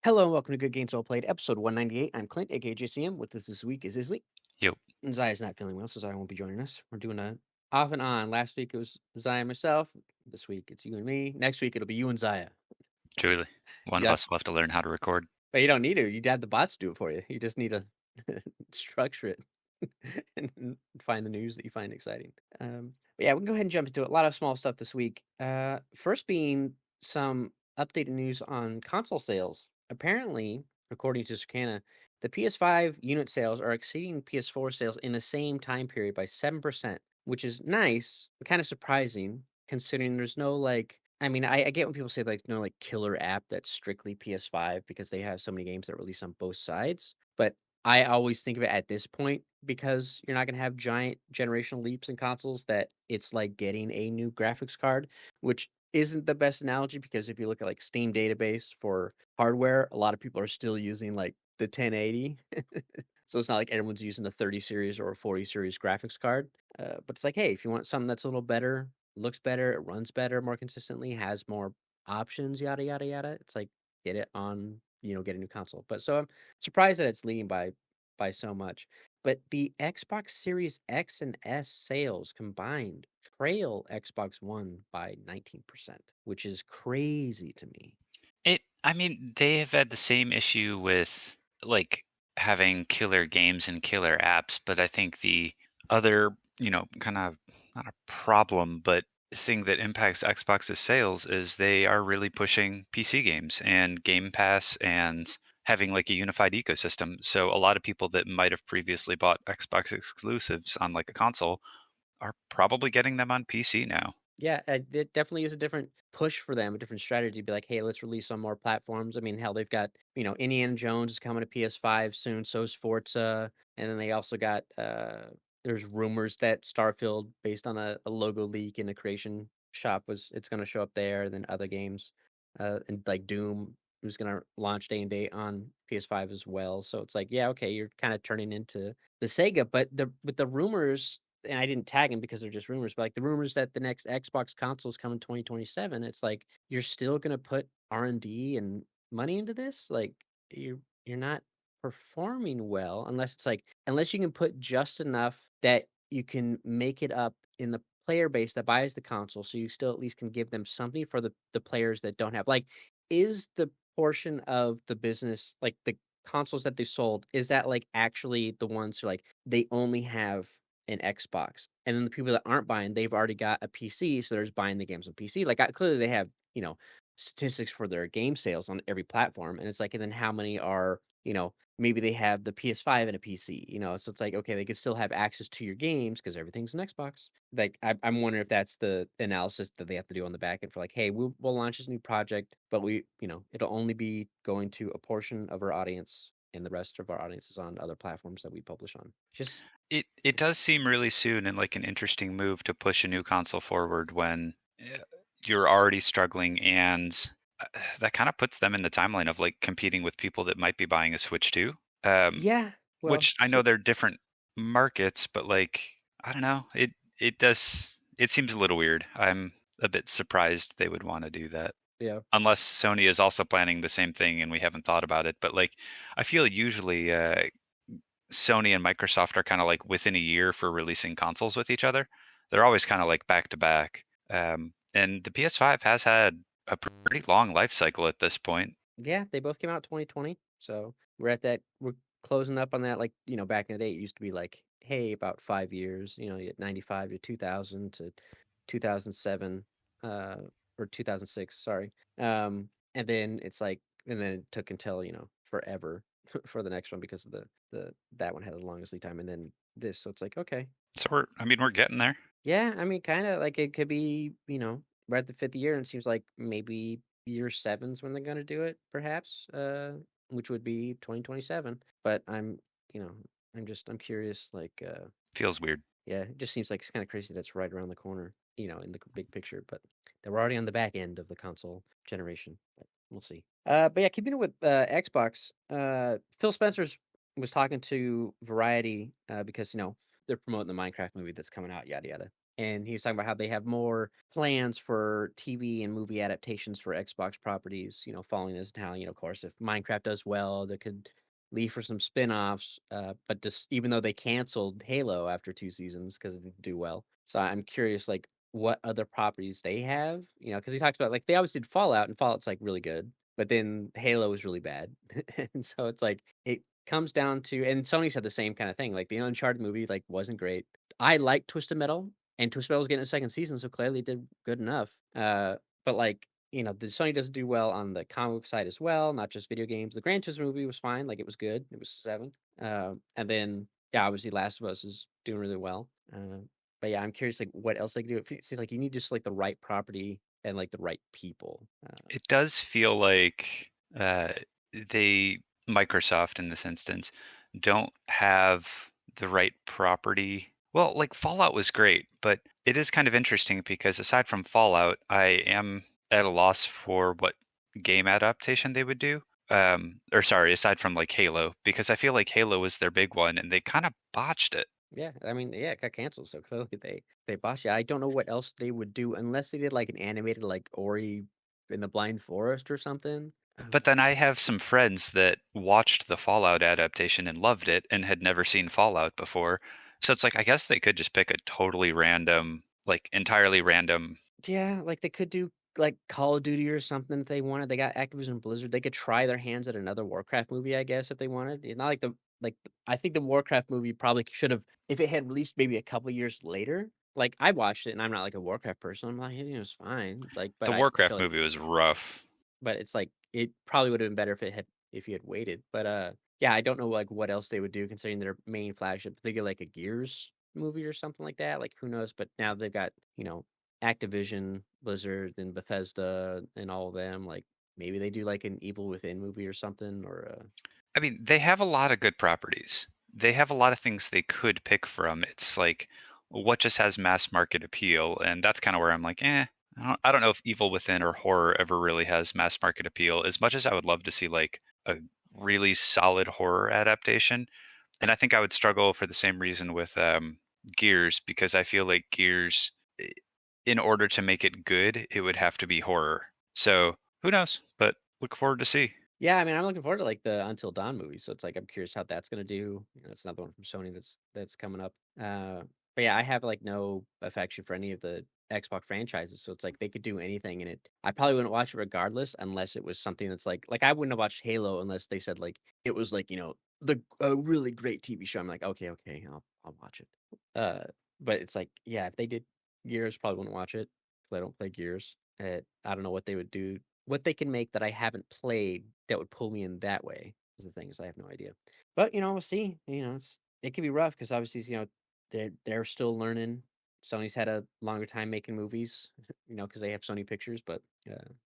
Hello and welcome to Good Games Well Played, episode 198. I'm Clint, aka JCM. With us this week is Isley. Yo, And Zaya's not feeling well, so Zaya won't be joining us. We're doing a off and on. Last week it was Zaya and myself. This week it's you and me. Next week it'll be you and Zaya. truly. One You of got, us will have to learn how to record. but you don't need to. You'd have the bots do it for you. You just need to structure it and find the news that you find exciting. But yeah, we can go ahead and jump into it. A lot of small stuff this week. First being some updated news on console sales. Apparently, according to Circana, the PS5 unit sales are exceeding PS4 sales in the same time period by 7%, which is nice, but kind of surprising considering there's no like I mean, I get when people say like no like killer app that's strictly PS5 because they have so many games that release on both sides. But I always think of it at this point because you're not gonna have giant generational leaps in consoles that it's like getting a new graphics card, which isn't the best analogy because if you look at like Steam database for hardware, a lot of people are still using like the 1080. So it's not like everyone's using a 30 series or a 40 series graphics card. But it's like, hey, if you want something that's a little better, looks better, it runs better more consistently, has more options, yada yada yada. It's like get it on, get a new console. But so I'm surprised that it's leading by so much. But the Xbox Series X and S sales combined trail Xbox One by 19%, which is crazy to me. They have had the same issue with like having killer games and killer apps, but I think the other, kind of not a problem, but thing that impacts Xbox's sales is they are really pushing PC games and Game Pass and having like a unified ecosystem. So a lot of people that might have previously bought Xbox exclusives on like a console are probably getting them on PC now. Yeah, it definitely is a different push for them, a different strategy. Be like, hey, let's release on more platforms. I mean, hell, they've got Indiana Jones is coming to PS5 soon. So's Forza, and then they also got there's rumors that Starfield, based on a logo leak in the creation shop, was it's going to show up there. And then other games, and like Doom, who's going to launch day and date on PS5 as well. So it's like, yeah, okay, you're kind of turning into the Sega, but the rumors and I didn't tag him because they're just rumors, but like the rumors that the next Xbox console is coming 2027, it's like you're still gonna put R&D and money into this? Like you're not performing well unless you can put just enough that you can make it up in the player base that buys the console, so you still at least can give them something for the players that don't have. Like, is the portion of the business like the consoles that they sold, is that like actually the ones who like they only have an Xbox, and then the people that aren't buying, they've already got a PC, so they're just buying the games on PC. Like, clearly they have, statistics for their game sales on every platform, and it's like, and then how many are, maybe they have the PS5 and a PC, so it's like, okay, they could still have access to your games because everything's an Xbox. Like, I'm wondering if that's the analysis that they have to do on the back end for like, hey, we'll launch this new project, but it'll only be going to a portion of our audience, and the rest of our audience is on other platforms that we publish on. Just It does seem really soon and like an interesting move to push a new console forward when you're already struggling, and that kind of puts them in the timeline of like competing with people that might be buying a Switch too. yeah, well, Which I know they're different markets, but like I don't know, it seems a little weird. I'm a bit surprised they would want to do that. yeah. Unless Sony is also planning the same thing and we haven't thought about it, but like I feel usually Sony and Microsoft are kind of like within a year for releasing consoles with each other. They're always kind of like back to back. And the PS5 has had a pretty long life cycle at this point. Yeah, they both came out 2020, so we're closing up on that, like, back in the day, it used to be like, hey, about 5 years, you had 95 to 2000 to 2007, or 2006, sorry. And then it's like and then it took until, forever for the next one because of the that one had the longest lead time, and then this, so it's like, okay. So we're getting there. Yeah, I mean, kinda like it could be, we're at the 5th year, and it seems like maybe year 7's when they're gonna do it, perhaps, which would be 2027. But you know, I'm curious, like, Feels weird. yeah, it just seems like it's kinda crazy that's right around the corner, in the big picture, but they were already on the back end of the console generation, but we'll see. But yeah, keeping it with, Xbox, Phil Spencer's was talking to Variety, because, they're promoting the Minecraft movie that's coming out, yada yada. and he was talking about how they have more plans for TV and movie adaptations for Xbox properties, following this town. Of course, if Minecraft does well, they could leave for some spin-offs. But just even though they canceled Halo after 2 seasons because it didn't do well, so I'm curious, like what other properties they have. Because he talks about like they always did Fallout, and Fallout's like really good, but then Halo was really bad, and so it's like it comes down to, and Sony said the same kind of thing. Like the Uncharted movie, like wasn't great. I like Twisted Metal, and Twisted Metal's getting a second season, so clearly it did good enough. But like the Sony doesn't do well on the comic book side as well, not just video games. The Gran Turismo movie was fine, like it was good. It was 7. And then yeah, obviously Last of Us is doing really well. But yeah, I'm curious like what else they can do. It seems like you need just like the right property and like the right people. It does feel like they Microsoft in this instance don't have the right property. Well, like Fallout was great, but it is kind of interesting because aside from Fallout, I am at a loss for what game adaptation they would do. Or sorry, aside from like Halo, because I feel like Halo was their big one and they kind of botched it. Yeah, I mean, yeah, it got canceled, so clearly they botched it. I don't know what else they would do unless they did like an animated like Ori in the Blind Forest or something. But then I have some friends that watched the Fallout adaptation and loved it and had never seen Fallout before. So it's like I guess they could just pick a totally random, like entirely random. Yeah, like they could do like Call of Duty or something if they wanted. They got Activision Blizzard. They could try their hands at another Warcraft movie, I guess, if they wanted. It's not like I think the Warcraft movie probably should have, if it had released maybe a couple years later. Like I watched it and I'm not like a Warcraft person. I'm like, hey, it was fine. Like, but The I feel Warcraft like, movie was rough. but it's like it probably would have been better if you had waited. But yeah, I don't know like what else they would do considering their main flagship. They get like a Gears movie or something like that. Like who knows? But now they've got Activision, Blizzard, and Bethesda, and all of them. Like maybe they do like an Evil Within movie or something. Or I mean, they have a lot of good properties. They have a lot of things they could pick from. It's like what just has mass market appeal, and that's kind of where I'm like, I don't know if Evil Within or horror ever really has mass market appeal. As much as I would love to see like a really solid horror adaptation, and I think I would struggle for the same reason with Gears because I feel like Gears, in order to make it good, it would have to be horror. So who knows? But look forward to see. yeah, I mean, I'm looking forward to like the Until Dawn movie. So it's like I'm curious how that's gonna do. That's another one from Sony that's coming up. But yeah, I have like no affection for any of the Xbox franchises, so it's like they could do anything in it. I probably wouldn't watch it regardless, unless it was something that's like I wouldn't have watched Halo unless they said like it was like the a really great TV show. I'm like, okay, I'll watch it. Uh, but it's like yeah, if they did Gears, probably wouldn't watch it because I don't play Gears. I don't know what they would do, what they can make that I haven't played that would pull me in that way is the thing is I have no idea. But we'll see. It could be rough because obviously they're still learning. Sony's had a longer time making movies, because they have Sony Pictures, but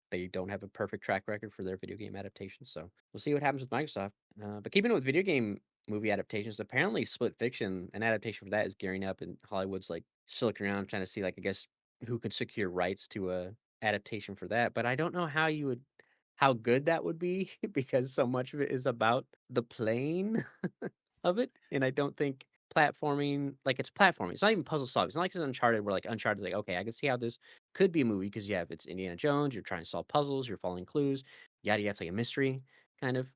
they don't have a perfect track record for their video game adaptations. So we'll see what happens with Microsoft. But keeping it with video game movie adaptations, apparently Split Fiction, an adaptation for that, is gearing up, and Hollywood's like still looking around trying to see like I guess who could secure rights to a adaptation for that. But I don't know how good that would be because so much of it is about the plane of it, and I don't think platforming like it's platforming. It's not even puzzle solving. It's not like it's Uncharted where like Uncharted like okay, I can see how this could be a movie because you have it's Indiana Jones, you're trying to solve puzzles, you're following clues, yada yada. It's like a mystery kind of.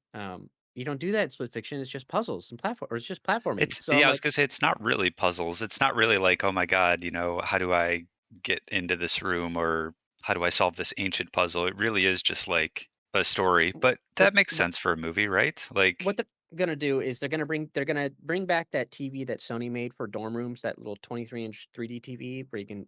You don't do that in Split Fiction. It's just puzzles and platform, or it's just platforming. It's So I'm yeah, I was like, gonna say it's not really puzzles. It's not really like, oh my God, how do I get into this room or how do I solve this ancient puzzle? It really is just like a story. But what that makes what sense for a movie, right? Like, what they're gonna do is they're gonna bring back that TV that Sony made for dorm rooms, that little 23-inch 3D TV where you can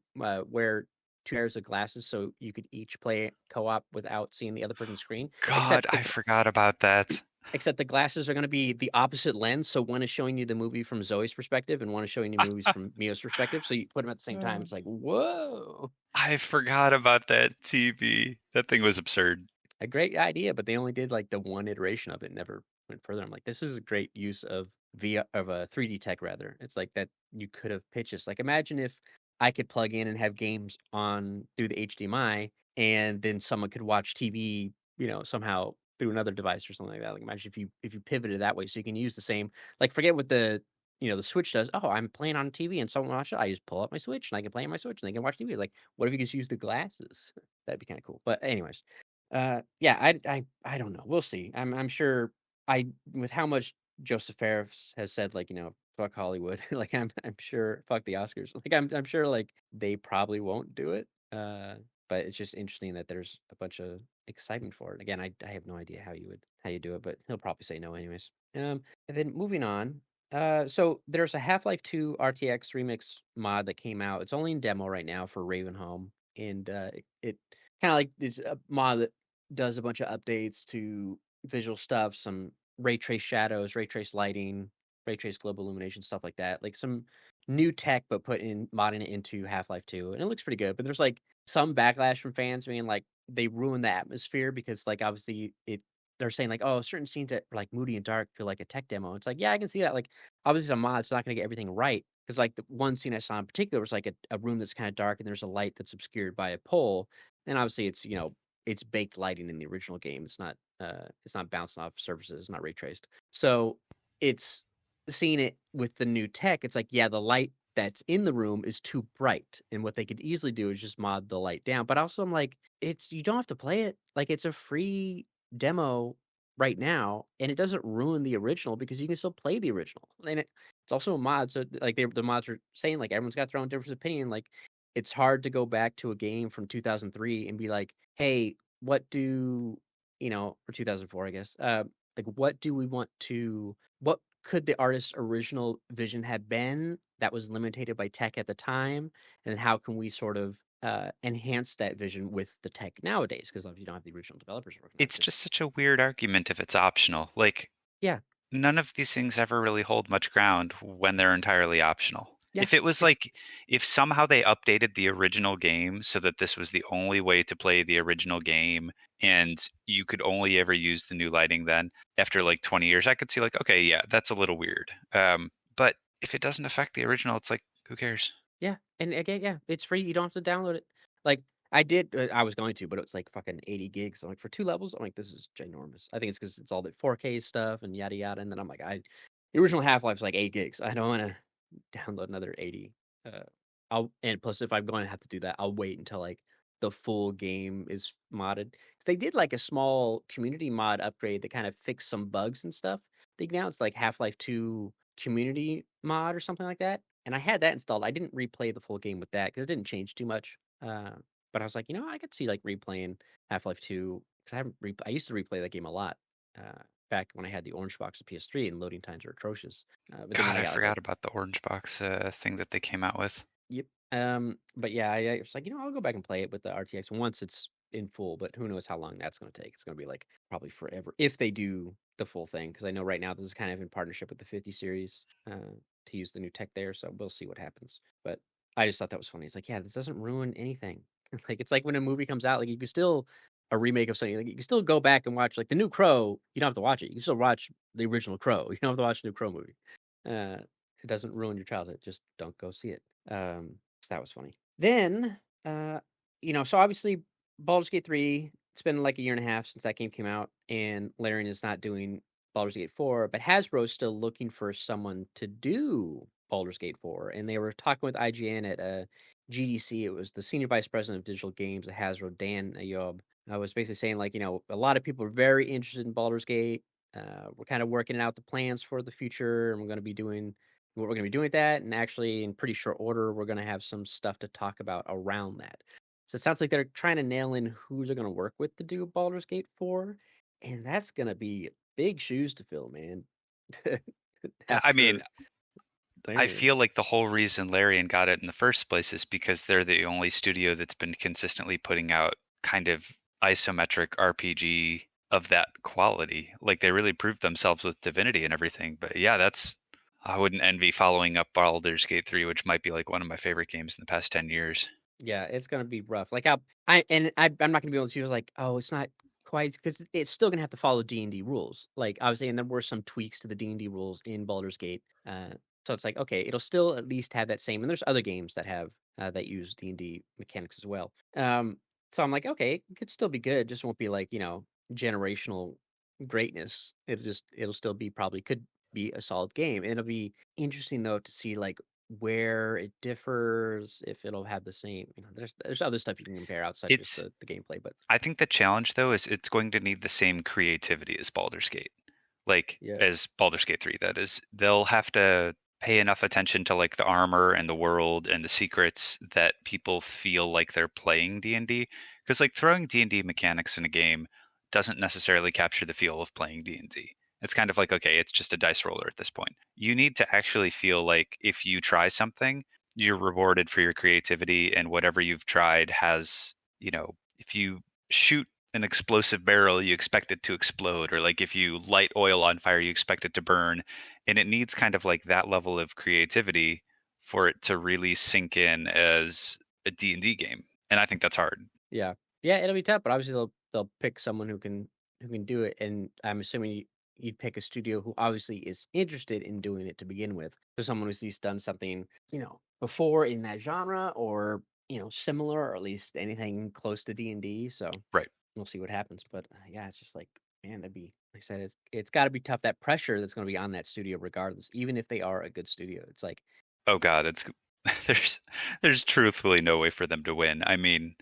wear two pairs of glasses so you could each play co-op without seeing the other person's screen. God, I forgot about that. Except the glasses are gonna be the opposite lens, so one is showing you the movie from Zoe's perspective, and one is showing you movies from Mio's perspective. So you put them at the same time. It's like whoa, I forgot about that TV. That thing was absurd. a great idea, but they only did like the one iteration of it, never went further. I'm like, this is a great use of a 3D tech rather. It's like that you could have pitched this. Like imagine if I could plug in and have games on through the HDMI and then someone could watch TV, somehow through another device or something like that. Like imagine if you pivoted that way so you can use the same, like forget what the the Switch does. Oh, I'm playing on TV and someone watch it. I just pull up my Switch and I can play on my Switch and they can watch TV. Like, what if you just use the glasses? That'd be kind of cool. But anyways, yeah, I don't know. We'll see. I'm sure I with how much Joseph Fares has said, like, fuck Hollywood. Like, I'm sure fuck the Oscars. Like, I'm sure like they probably won't do it. But it's just interesting that there's a bunch of excitement for it. Again, I have no idea how you do it, but he'll probably say no anyways. And then moving on. So there's a Half-Life 2 RTX remix mod that came out. It's only in demo right now for Ravenholm, and it kind of like it's a mod that does a bunch of updates to visual stuff, some ray trace shadows, ray trace lighting, ray trace global illumination, stuff like that. Like some new tech, but put in modding it into Half-Life 2, and it looks pretty good. But there's like some backlash from fans, being like they ruin the atmosphere because like obviously they're saying like, oh, certain scenes that are like moody and dark feel like a tech demo. It's like, yeah, I can see that. Like obviously, a mod's not going to get everything right because like the one scene I saw in particular was like a room that's kind of dark and there's a light that's obscured by a pole, and obviously it's baked lighting in the original game. It's not bouncing off surfaces. It's not ray traced. So it's seeing it with the new tech. It's like, yeah, the light that's in the room is too bright, and what they could easily do is just mod the light down. But also, I'm like, it's you don't have to play it. Like it's a free demo right now, and it doesn't ruin the original because you can still play the original. And it's also a mod, so like the mods are saying, like everyone's got their own different opinion. Like it's hard to go back to a game from 2003 and be like, hey, what do or 2004, I guess. Like what do we want to? What could the artist's original vision have been that was limited by tech at the time, and how can we sort of enhance that vision with the tech nowadays? Because obviously you don't have the original developers working on it. It's just such a weird argument if it's optional. Like, Yeah, none of these things ever really hold much ground when they're entirely optional. yeah, If it was yeah, like, if somehow they updated the original game so that this was the only way to play the original game and you could only ever use the new lighting then after like 20 years, I could see like, okay, yeah, that's a little weird. But if it doesn't affect the original, it's like, who cares? yeah. And again, yeah, it's free. You don't have to download it. Like I was going to, but it was like fucking 80 gigs. I'm like, for 2 levels, I'm like, this is ginormous. I think it's because it's all the 4K stuff and yada yada. And then I'm like, the original Half Life's like 8 gigs. I don't want to download another 80. Uh, and plus, if I'm going to have to do that, I'll wait until like the full game is modded. 'Cause they did like a small community mod upgrade that kind of fixed some bugs and stuff. I think now it's like Half Life 2 community mod or something like that. And I had that installed. I didn't replay the full game with that because it didn't change too much. But I was like, I could see like replaying Half Life 2 because I used to replay that game a lot back when I had the orange box of PS3 and loading times were atrocious. But then when God, I I got like a forgot about the orange box thing that they came out with. Yep. But yeah, I was like, I'll go back and play it with the RTX once it's in full, but who knows how long that's going to take. It's going to be like probably forever if they do the full thing. Because I know right now this is kind of in partnership with the 50 series to use the new tech there. So we'll see what happens. But I just thought that was funny. It's like, yeah, this doesn't ruin anything. Like, it's like when a movie comes out, like, you can still, a remake of something, like, you can still go back and watch, like, the new Crow. You don't have to watch it. You can still watch the original Crow. You don't have to watch the new Crow movie. Uh, it doesn't ruin your childhood. Just don't go see it. So that was funny. Then, uh, so obviously Baldur's Gate 3, it's been like a year and a half since that game came out, and Larian is not doing Baldur's Gate 4, but Hasbro is still looking for someone to do Baldur's Gate 4. And they were talking with IGN at GDC. It was the Senior Vice President of Digital Games at Hasbro, Dan Ayob. I was basically saying, like, a lot of people are very interested in Baldur's Gate. We're kind of working out the plans for the future, and we're going to be doing what we're going to be doing with that. And actually, in pretty short order, we're going to have some stuff to talk about around that. So it sounds like they're trying to nail in who they're going to work with to do Baldur's Gate 4. And that's going to be big shoes to fill, man. I mean, After I Larian. feel like the whole reason Larian got it in the first place is because they're the only studio that's been consistently putting out kind of isometric RPG of that quality. Like they really proved themselves with Divinity and everything. But yeah, I wouldn't envy following up Baldur's Gate 3, which might be like one of my favorite games in the past 10 years. Yeah, it's gonna be rough. Like I'm not gonna be able to like, oh, it's not quite because it's still gonna have to follow D&D rules. Like obviously, and there were some tweaks to the D&D rules in Baldur's Gate. So it's like, okay, it'll still at least have that same. And there's other games that have that use D&D mechanics as well. So I'm like, okay, it could still be good. Just won't be like generational greatness. It'll still be probably could be a solid game. It'll be interesting though to see like where it differs, if it'll have the same. There's other stuff you can compare outside just It's the gameplay, but I think the challenge though is it's going to need the same creativity as Baldur's Gate. Like, yeah, as Baldur's Gate 3, that is. They'll have to pay enough attention to, like, the armor and the world and the secrets that people feel like they're playing D&D. Because, like, throwing D&D mechanics in a game doesn't necessarily capture the feel of playing D&D. It's kind of like, okay, it's just a dice roller at this point. You need to actually feel like if you try something, you're rewarded for your creativity, and whatever you've tried has, if you shoot an explosive barrel, you expect it to explode, or like if you light oil on fire, you expect it to burn. And it needs kind of like that level of creativity for it to really sink in as a D&D game. And I think that's hard. yeah, yeah. It'll be tough, but obviously they'll pick someone who can do it, and I'm assuming you'd pick a studio who obviously is interested in doing it to begin with. So someone who's at least done something, before in that genre, or similar, or at least anything close to D&D. So Right. we'll see what happens. But yeah, it's just like, man, that'd be like I said, it's got to be tough. That pressure that's going to be on that studio, regardless, even if they are a good studio. It's like, Oh god, it's there's there's truthfully no way for them to win. I mean,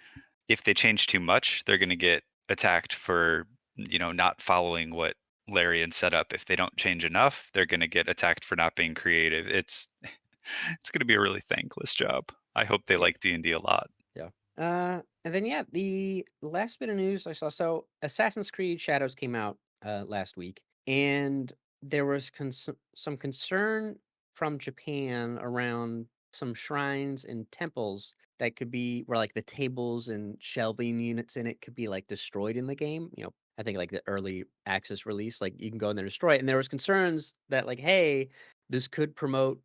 if they change too much, they're going to get attacked for, not following what Larian set up. If they don't change enough, they're going to get attacked for not being creative. It's going to be a really thankless job. I hope they yeah, like D&D a lot. yeah. And then yeah, the last bit of news I saw. So Assassin's Creed Shadows came out last week, and there was some concern from Japan around some shrines and temples that could be where like the tables and shelving units in it could be like destroyed in the game. I think like the early access release, like you can go in there and destroy it. And there was concerns that like, hey, this could promote,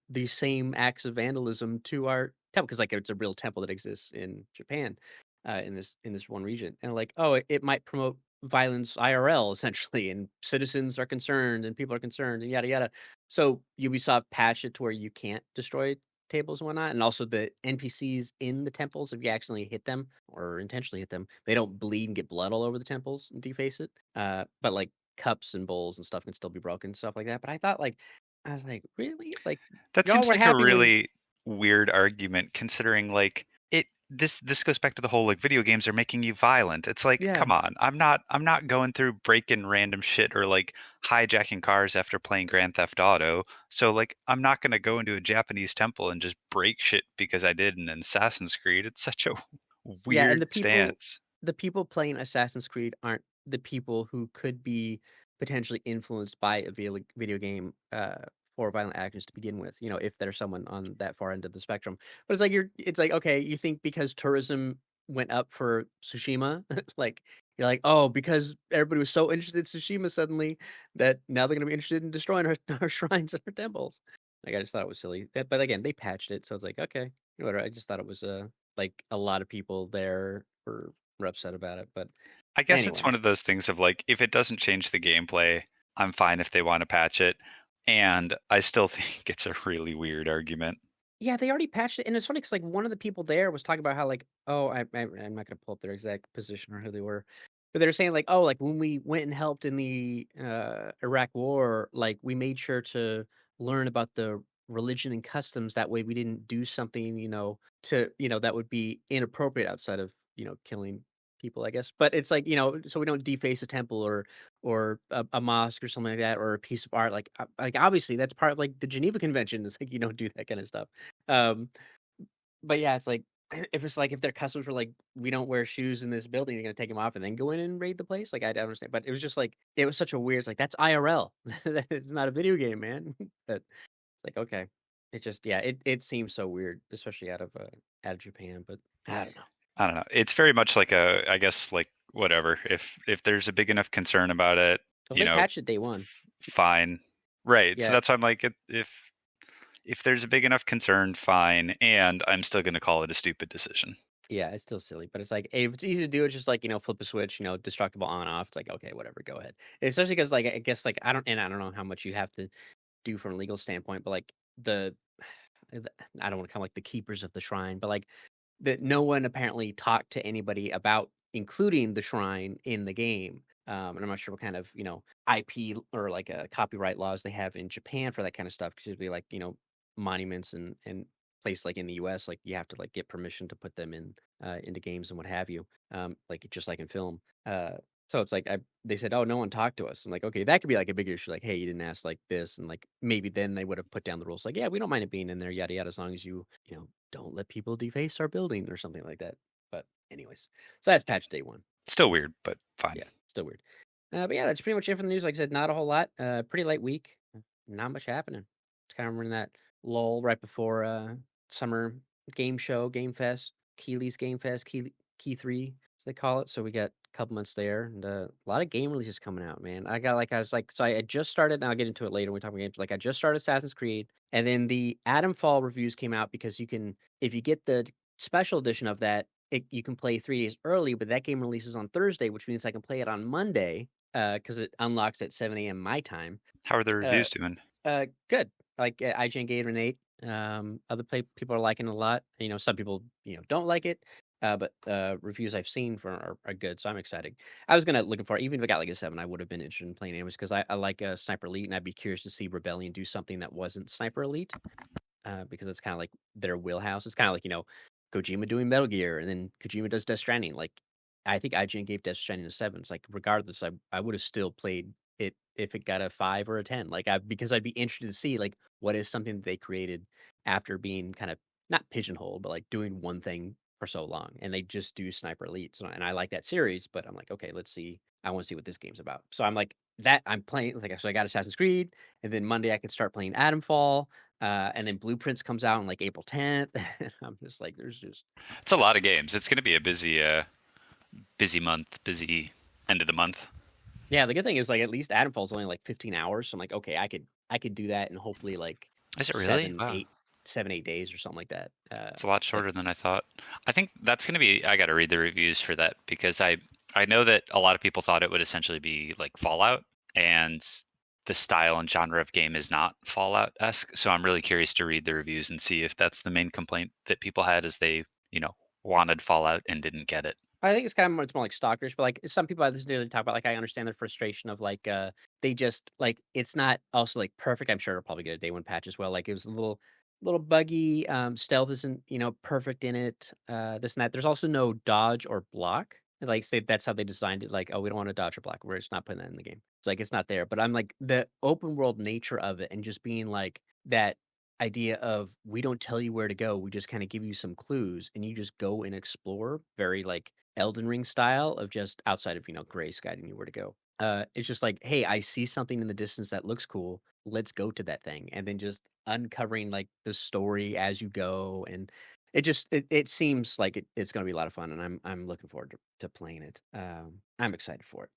these same acts of vandalism to our temple, because like it's a real temple that exists in Japan, in this one region, and like, oh, it might promote violence IRL essentially, and citizens are concerned, and people are concerned, and yada yada. So Ubisoft patched it to where you can't destroy tables and whatnot, and also the NPCs in the temples, if you accidentally hit them or intentionally hit them, they don't bleed and get blood all over the temples and deface it. But like cups and bowls and stuff can still be broken, stuff like that. But I was like, really? Like That y'all seems were like a happy when really weird argument considering like this goes back to the whole like video games are making you violent. It's like, yeah. come on. I'm not going through breaking random shit or like hijacking cars after playing Grand Theft Auto. So like I'm not going to go into a Japanese temple and just break shit because I did in an Assassin's Creed. It's such a Yeah, and weird stance. the people playing Assassin's Creed aren't the people who could be potentially influenced by a video game, for violent actions to begin with, if there's someone on that far end of the spectrum. But it's like, okay, you think because tourism went up for Tsushima, like, you're like, "Oh, because everybody was so interested in Tsushima suddenly, that now they're gonna be interested in destroying our our shrines and our temples." Like, I just thought it was silly. But again, they patched it, so it's like, "Okay, whatever." I just thought it was, like, a lot of people there were upset about it, but I guess it's anyway. one of those things of like if it doesn't change the gameplay, I'm fine if they want to patch it. And I still think it's a really weird argument. Yeah, they already patched it, and it's funny because like, one of the people there was talking about how, like, oh, I'm not gonna pull up their exact position or who they were, but they were saying, like, "Oh, like, when we went and helped in the, Iraq war, like, we made sure to learn about the religion and customs, that way we didn't do something, that would be inappropriate outside of, killing people, I guess." But it's like, so we don't deface a temple or a mosque or something like that, or a piece of art, like, obviously, that's part of, like, the Geneva Convention. It's like, you don't do that kinda stuff. Um, but yeah, it's like, if it's like if their customers were like, "We don't wear shoes in this building, you're gonna take them off and then go in and raid the place?" Like, I don't understand, but it was just like, it was such a weird, it's like, "That's IRL. It's not a video game, man." But it's like, okay. It just, yeah, it seems so weird, especially out of Japan, but I don't know. I don't know. It's very much like I guess like whatever. If there's a big enough concern about it, Well, they patched it day one. fine. Right. So Yeah. that's why I'm like if there's a big enough concern, fine. And I'm still going to call it a stupid decision. Yeah, it's still silly, but it's like, if it's easy to do, it's just like, flip a switch, destructible on off. It's like, okay, whatever, go ahead. Especially because, like, I guess, like, I don't know how much you have to do from a legal standpoint, but like the, the I don't want to call like the keepers of the shrine, but like that no one apparently talked to anybody about including the shrine in the game. And I'm not sure what kind of, IP or like copyright laws they have in Japan for that kind of stuff. Because it'd be like, monuments and place like in the US, like you have to like get permission to put them into games and what have you. Like just like in film. So it's like they said, oh, no one talked to us. I'm like, okay, that could be like a big issue. Like, hey, you didn't ask like this, and like maybe then they would have put down the rules. Like, yeah, we don't mind it being in there, yada yada, as long as don't let people deface our building or something like that. But anyways, so that's patch day one. Still weird, but fine. Yeah, still weird. But yeah, that's pretty much it for the news. Like I said, not a whole lot. Pretty light week. Not much happening. It's kind of in that lull right before summer game show, Game Fest, Keeley's Game Fest, Key 3, as they call it. So we got a couple months there, and a lot of game releases coming out, man. I had just started, and I'll get into it later when we talk about games. Like, I just started Assassin's Creed, and then the Adamfall reviews came out because if you get the special edition of that, you can play 3 days early, but that game releases on Thursday, which means I can play it on Monday, because it unlocks at 7 a.m. my time. How are the Uh, reviews doing? Good. Like, IGN gave it an 8. Other people are liking it a lot. Some people, don't like it, but reviews I've seen are good, so I'm excited. I was looking for it. Even if it got like a 7, I would have been interested in playing it because I like Sniper Elite, and I'd be curious to see Rebellion do something that wasn't Sniper Elite, because it's kind of like their wheelhouse. It's kind of like, Kojima doing Metal Gear, and then Kojima does Death Stranding. Like, I think IGN gave Death Stranding a 7. It's like, regardless, I would have still played it if it got a 5 or a 10. Like, because I'd be interested to see like what is something that they created after being kind of not pigeonholed, but like doing one thing for so long, and they just do Sniper Elite. So, and I like that series, but I'm like, okay, let's see. I want to see what this game's about. So I'm like that. I'm playing like, so I got Assassin's Creed, and then Monday I could start playing Adamfall. And then Blueprints comes out on like April 10th. And I'm just like, there's just It's a lot of games. It's going to be a busy month, busy end of the month. yeah. The good thing is like at least Adamfall's only like 15 hours. So I'm like, okay, I could do that in hopefully like Is it really? seven, Wow. eight, 7, 8 days or something like that. It's a lot It's like shorter than I thought. I think that's going to be, I got to read the reviews for that because I know that a lot of people thought it would essentially be like Fallout, and the style and genre of game is not Fallout-esque. So I'm really curious to read the reviews and see if that's the main complaint that people had as they, wanted Fallout and didn't get it. I think it's more like stalkerish, but like some people I listen to talk about, like I understand their frustration of like they just like it's not also like perfect. I'm sure it'll probably get a day one patch as well. Like it was a little buggy. Stealth isn't perfect in it. This and that. There's also no dodge or block. Like say that's how they designed it. Like, oh, we don't want to dodge or block. We're just not putting that in the game. It's like it's not there. But I'm like the open world nature of it and just being like that idea of we don't tell you where to go. We just kind of give you some clues and you just go and explore. Very like Elden Ring style of just outside of, Grace guiding you where to go. It's just like, hey, I see something in the distance that looks cool. Let's go to that thing. And then just uncovering like the story as you go. And it seems like it's gonna be a lot of fun, and I'm looking forward to playing it. I'm excited for it.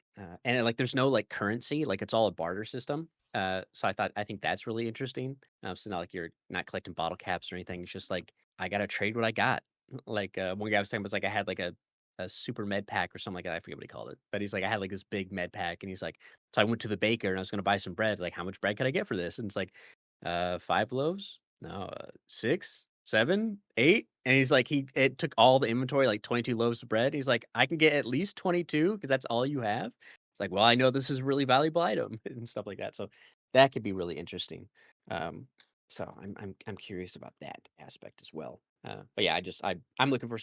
And like there's no like currency, like it's all a barter system. So I think that's really interesting. So not like you're not collecting bottle caps or anything. It's just like I gotta trade what I got. Like one guy was talking about was like I had like a super med pack or something like that. I forget what he called it, but he's like, I had like this big med pack, and he's like, so I went to the baker and I was going to buy some bread. Like, how much bread could I get for this? And it's like, 5 loaves? No, 6, 7, 8. And he's like, it took all the inventory, like 22 loaves of bread. He's like, I can get at least 22 because that's all you have. It's like, well, I know this is a really valuable item and stuff like that. So that could be really interesting. Um, so I'm curious about that aspect as well. But yeah, I'm looking for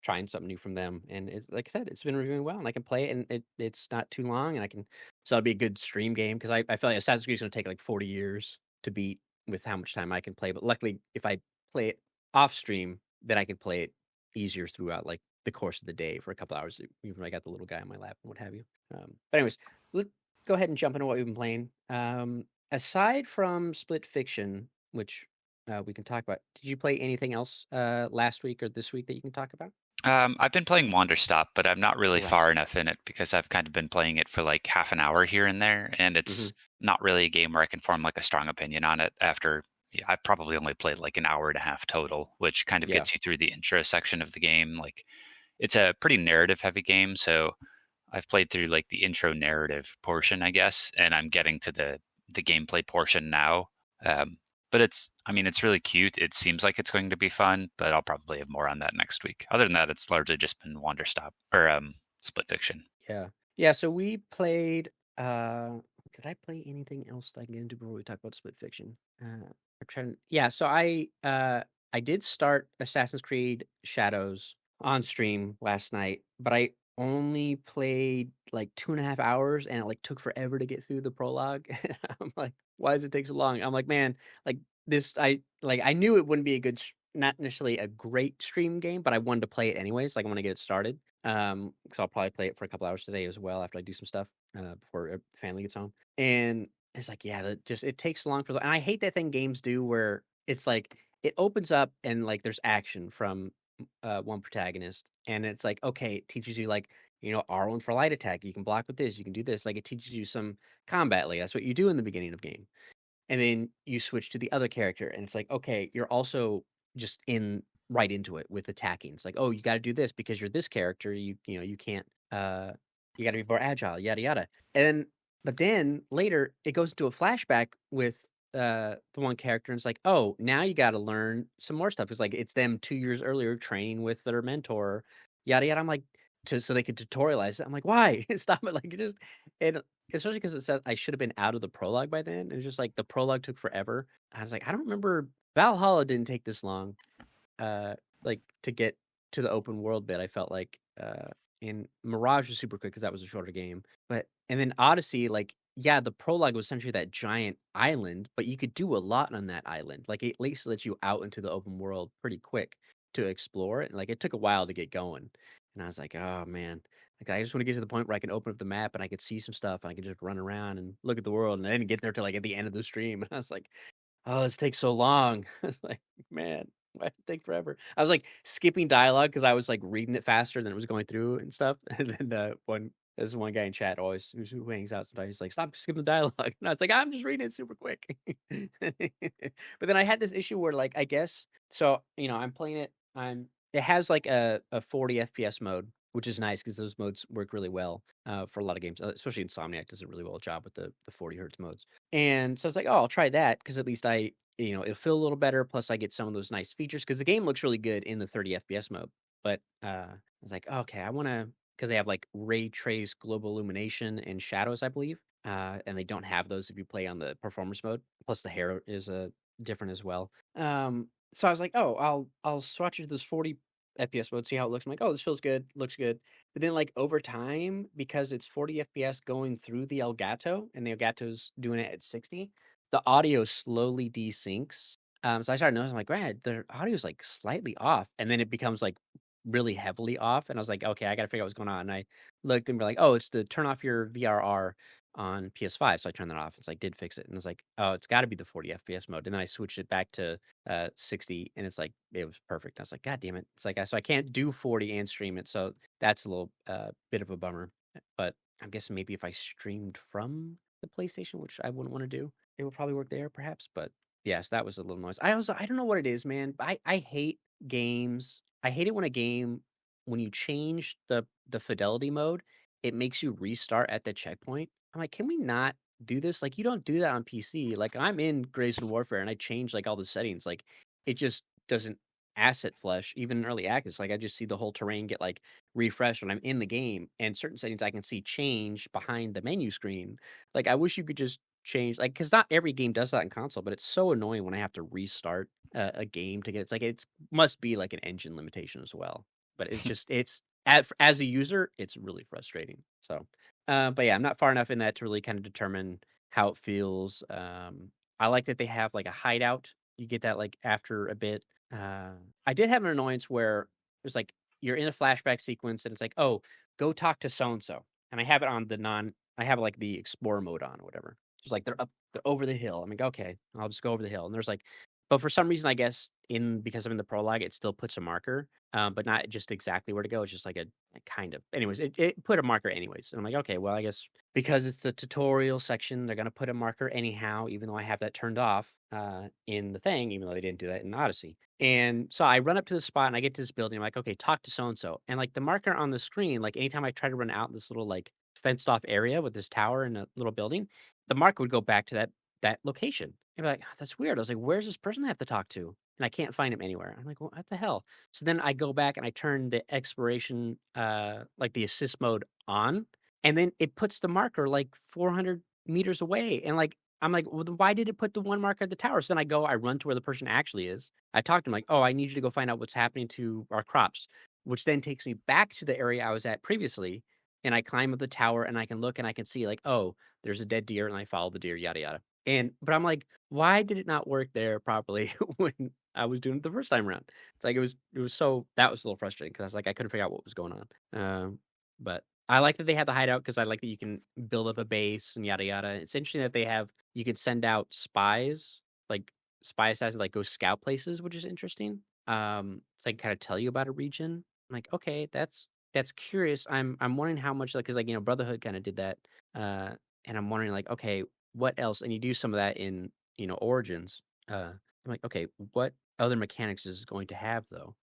trying something new from them, and like I said, it's been reviewing well, and I can play it, and it's not too long, and so it'll be a good stream game because I feel like Assassin's Creed is gonna take like 40 years to beat with how much time I can play. But luckily, if I play it off stream, then I can play it easier throughout like the course of the day for a couple hours, even if I got the little guy on my lap and what have you. But anyways, let's go ahead and jump into what we've been playing. Aside from Split Fiction, which we can talk about, did you play anything else last week or this week that you can talk about? I've been playing Wanderstop, but I'm not really Right. far enough in it because I've kind of been playing it for like half an hour here and there, and Mhm. it's not really a game where I can form like a strong opinion on it after. Yeah, I've probably only played like an hour and a half total, which kind of Yeah. gets you through the intro section of the game. Like it's a pretty narrative heavy game, so I've played through like the intro narrative portion, I guess, and I'm getting to the gameplay portion now. Um, but I mean, it's really cute. It seems like it's going to be fun, but I'll probably have more on that next week. Other than that, it's largely just been Wander Stop or Split Fiction. Yeah. Yeah, so we played, did I play anything else that I can get into before we talk about split fiction? I'm trying yeah, so I did start Assassin's Creed Shadows on stream last night, but I only played, like, 2.5 hours, and it, like, took forever to get through the prologue. I'm like, "Why does it take so long?" I'm like, "Man, like, I knew it wouldn't be a good not necessarily a great stream game, but I wanted to play it anyways, like, I wanna get it started. So I'll probably play it for a couple hours today as well after I do some stuff, before the family gets home. And it's like, yeah, that just it takes so long for the and I hate that thing games do where it's like it opens up and like there's action from one protagonist, and it's like, okay, it teaches you like, R1 for light attack, you can block with this, you can do this. Like it teaches you some combat, like that's what you do in the beginning of game. And then you switch to the other character, and it's like, okay, you're also just in right into it with attacking. It's like, "Oh, you gotta do this because you're this character, you can't, you gotta be more agile, yada, yada." And but then later, it goes into a flashback with, the one character, and it's like, "Oh, now you gotta learn some more stuff." It's like, it's them 2 years earlier training with their mentor, yada, yada. I'm like so they could tutorialize it. I'm like, "Why? Stop it." Like, it just and especially because it said I should have been out of the prologue by then, and it's just like the prologue took forever. I was like, "I don't remember Valhalla didn't take this long." Like, to get to the open world bit, I felt like, and Mirage was super quick because that was a shorter game, but and then Odyssey, like, yeah, the prologue was essentially that giant island, but you could do a lot on that island, like, it at least lets you out into the open world pretty quick to explore it, and, like, it took a while to get going, and I was like, "Oh, man." Like, I just wanna get to the point where I can open up the map and I could see some stuff, and I can just run around and look at the world, and I didn't get there till, like, at the end of the stream, and I was like, "Oh, this takes so long." I was like, "Man, why does it take forever?" I was, like, skipping dialogue because I was, like, reading it faster than it was going through and stuff, and then, there's one guy in chat always who hangs out sometimes, he's like, "Stop skipping the dialogue." And I was like, "I'm just reading it super quick." But then I had this issue where, like, I guess so, I'm playing it, it has, like, a 40 FPS mode, which is nice because those modes work really well, for a lot of games, especially Insomniac does a really well job with the 40 hertz modes. And so I was like, "Oh, I'll try that because at least it'll feel a little better, plus I get some of those nice features because the game looks really good in the 30 FPS mode." But, I was like, "Okay, I wanna" because they have, like, ray trace global illumination and shadows, I believe, and they don't have those if you play on the performance mode, plus the hair is, different as well. So I was like, "Oh, I'll swatch it to this 40 FPS mode, see how it looks." I'm like, "Oh, this feels good, looks good." But then, like, over time, because it's 40 FPS going through the Elgato, and the Elgato's doing it at 60, the audio slowly desyncs. So I started noticing, like, "Man, the audio's, like, slightly off," and then it becomes, like, really heavily off, and I was like, "Okay, I gotta figure out what's going on." And I looked and be like, "Oh, it's to turn off your VRR on PS5." So I turned that off. It's like, did fix it, and it's like, "Oh, it's gotta be the 40 FPS mode." And then I switched it back to 60, and it's like it was perfect. I was like, "God damn it." It's like, so I can't do 40 and stream it, so that's a little, bit of a bummer, but I'm guessing maybe if I streamed from the PlayStation, which I wouldn't wanna do, it would probably work there perhaps, but yes, that was a little noise. I don't know what it is, man, but I hate games. I hate it when a game when you change the fidelity mode, it makes you restart at the checkpoint. I'm like, "Can we not do this?" Like, you don't do that on PC. Like, I'm in Grace and Warfare, and I change, like, all the settings, like, it just doesn't asset flush, even in early access, like, I just see the whole terrain get, like, refreshed when I'm in the game, and certain settings I can see change behind the menu screen. Like, I wish you could just change like because not every game does that in console, but it's so annoying when I have to restart a game to get it's like it's must be like an engine limitation as well. But it's just it's as a user, it's really frustrating. So, but yeah, I'm not far enough in that to really kind of determine how it feels. I like that they have like a hideout. You get that like after a bit. Uh, I did have an annoyance where there's like you're in a flashback sequence and it's like, oh, go talk to so and so, and I have it on the non. I have like the explorer mode on or whatever. Just like they're over the hill. I'm like, okay, I'll just go over the hill. And there's like, but for some reason, I guess because I'm in the prologue, it still puts a marker, but not just exactly where to go. It's just like a kind of. Anyways, it put a marker anyways. And I'm like, okay, well, I guess because it's the tutorial section, they're gonna put a marker anyhow, even though I have that turned off in the thing, even though they didn't do that in Odyssey. And so I run up to the spot and I get to this building. I'm like, okay, talk to so and so. And like the marker on the screen, like anytime I try to run out this little like fenced off area with this tower and a little building, the marker would go back to that location. And be like, "Oh, that's weird." I was like, "Where's this person I have to talk to?" And I can't find him anywhere. I'm like, "Well, what the hell?" So then I go back and I turn the exploration, like the assist mode on, and then it puts the marker like 400 meters away, and, like, I'm like, "Well, then why did it put the one marker at the tower?" So then I run to where the person actually is. I talk to him like, "Oh, I need you to go find out what's happening to our crops," which then takes me back to the area I was at previously, and I climb up the tower, and I can look, and I can see like, "Oh, there's a dead deer," and I follow the deer, yada, yada. But I'm like, "Why did it not work there properly when I was doing it the first time around?" It's like it was so that was a little frustrating because I was like, I couldn't figure out what was going on. But I like that they have the hideout because I like that you can build up a base and yada yada. It's interesting that they have you could send out spies, like spy assassins, like go scout places, which is interesting. It's like kind of tell you about a region. I'm like, okay, that's curious. I'm wondering how much like because like Brotherhood kind of did that, uh, and I'm wondering like, okay, what else? And you do some of that in Origins. I'm like, okay, what other mechanics is it going to have though?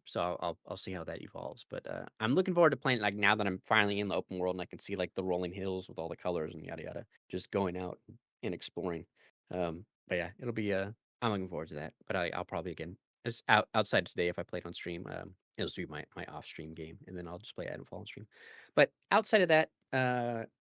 So I'll see how that evolves. But I'm looking forward to playing like now that I'm finally in the open world and I can see like the rolling hills with all the colors and yada yada. Just going out and exploring. But yeah, it'll be I'm looking forward to that. But I'll probably again it's outside today if I played on stream. It'll just be my off stream game, and then I'll just play Itemfall on stream. But outside of that,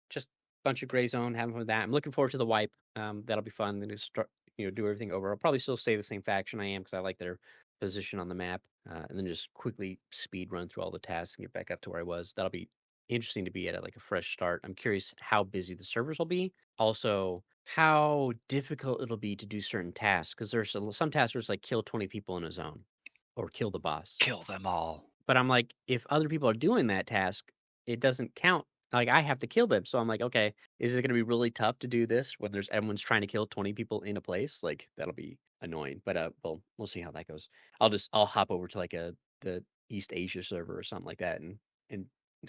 just bunch of gray zone, having fun with that. I'm looking forward to the wipe. That'll be fun. Then just start do everything over. I'll probably still stay the same faction I am because I like their position on the map, and then just quickly speed run through all the tasks and get back up to where I was. That'll be interesting to be at like a fresh start. I'm curious how busy the servers will be. Also, how difficult it'll be to do certain tasks because there's some tasks where it's like kill 20 people in a zone or kill the boss. Kill them all. But I'm like, if other people are doing that task, it doesn't count. Like I have to kill them. So I'm like, okay, is it going to be really tough to do this when there's everyone's trying to kill 20 people in a place? Like that'll be annoying. But well, we'll see how that goes. I'll hop over to like the East Asia server or something like that and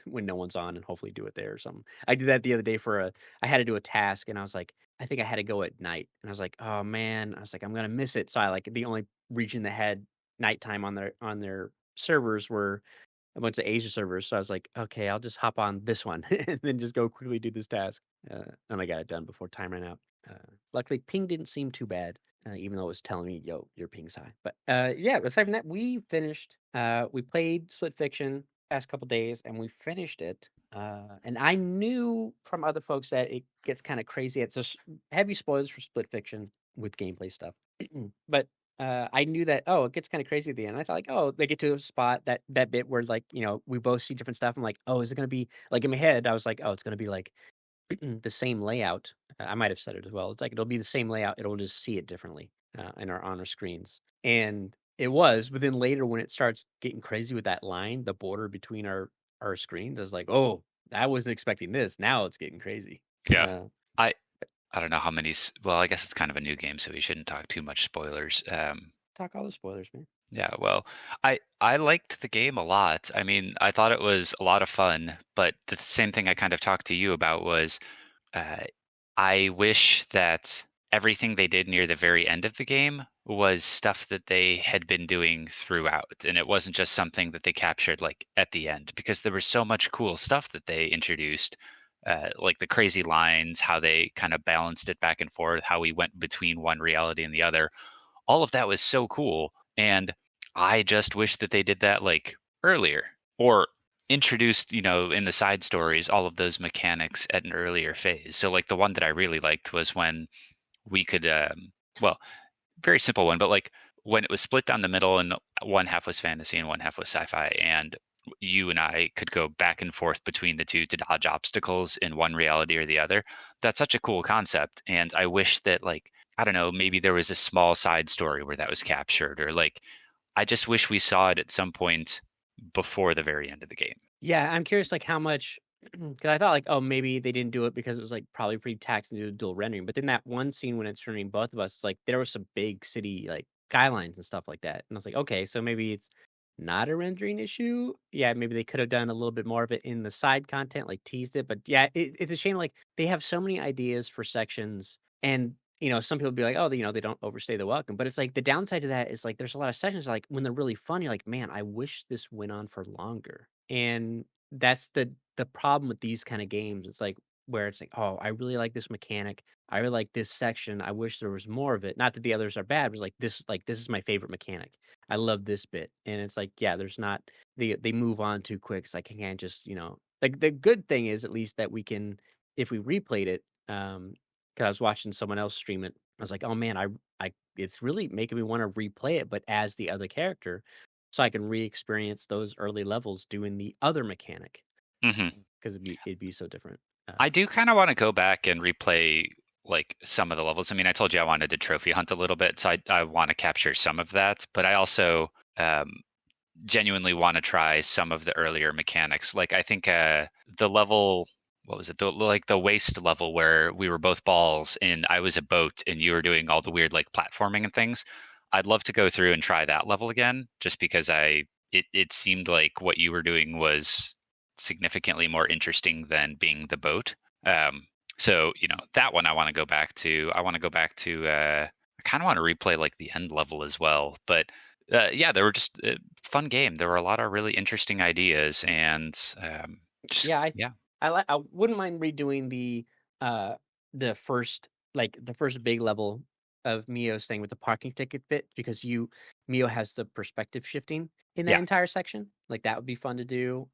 when no one's on and hopefully do it there or something. I did that the other day for I had to do a task and I was like, I think I had to go at night and I was like, oh man, I was like, I'm gonna miss it. So I like the only region that had nighttime on their servers were a bunch of Asia servers, so I was like, "Okay, I'll just hop on this one and then just go quickly do this task." And I got it done before time ran out. Luckily, ping didn't seem too bad, even though it was telling me, "Yo, your ping's high." But, yeah, aside from that, we finished, we played Split Fiction past couple days, and we finished it, and I knew from other folks that it gets kinda crazy. It's just heavy spoilers for Split Fiction with gameplay stuff. But I knew that, oh, it gets kinda crazy at the end. I thought like, oh, they get to a spot that bit where like, we both see different stuff. I'm like, oh, is it gonna be like in my head, I was like, oh, it's gonna be like the same layout. I might have said it as well. It's like it'll be the same layout. It'll just see it differently in our on our screens. And it was, but then later when it starts getting crazy with that line, the border between our screens, I was like, oh, I wasn't expecting this. Now it's getting crazy. Yeah. Uh, I I don't know how many well, I guess it's kind of a new game, so we shouldn't talk too much spoilers. Talk all the spoilers, man. Yeah, well, I liked the game a lot. I mean, I thought it was a lot of fun, but the same thing I kind of talked to you about was uh, I wish that everything they did near the very end of the game was stuff that they had been doing throughout, and it wasn't just something that they captured like at the end, because there was so much cool stuff that they introduced, like the crazy lines, how they kind of balanced it back and forth, how we went between one reality and the other. All of that was so cool, and I just wish that they did that like earlier or introduced, in the side stories, all of those mechanics at an earlier phase. So like the one that I really liked was when we could, well, very simple one, but like when it was split down the middle and one half was fantasy and one half was sci-fi, and you and I could go back and forth between the two to dodge obstacles in one reality or the other. That's such a cool concept, and I wish that like I don't know, maybe there was a small side story where that was captured, or like I just wish we saw it at some point before the very end of the game. Yeah, I'm curious, like, how much because I thought, like, oh, maybe they didn't do it because it was, like, probably pretty taxing to do dual rendering, but then that one scene when it's turning both of us, it's like, there was some big city, like, skylines and stuff like that, and I was like, "Okay, so maybe it's not a rendering issue?" Yeah, maybe they could have done a little bit more of it in the side content, like, teased it, but, yeah, it's a shame, like, they have so many ideas for sections, and, some people be like, "Oh, they don't overstay the welcome," but it's like, the downside to that is, like, there's a lot of sections, like, when they're really fun, you're like, "Man, I wish this went on for longer." And that's the problem with these kinda games. It's like where it's like, "Oh, I really like this mechanic. I really like this section. I wish there was more of it." Not that the others are bad, but it's like, this is my favorite mechanic. I love this bit. And it's like, yeah, there's not they move on too quick. It's like, I can't just, like, the good thing is at least that we can if we replayed it, 'cause I was watching someone else stream it, I was like, "Oh, man, I it's really making me wanna replay it, but as the other character, so I can re-experience those early levels doing the other mechanic, Hmm. because it'd be so different." I Um do kind of want to go back and replay like some of the levels. I mean, I told you I wanted to trophy hunt a little bit, so I want to capture some of that, but I also genuinely want to try some of the earlier mechanics. Like I think the level, what was it? The waste level where we were both balls and I was a boat and you were doing all the weird like platforming and things. I'd love to go through and try that level again, just because it seemed like what you were doing was significantly more interesting than being the boat. Um, so that one I want to go back to. I want to go back to. I kind of want to replay like the end level as well, but yeah, they were just fun game. There were a lot of really interesting ideas, and just Yeah, yeah, I wouldn't mind redoing uh the first the first big level of Mio's thing with the parking ticket bit because Mio has the perspective shifting in that yeah, entire section. Like that would be fun to do.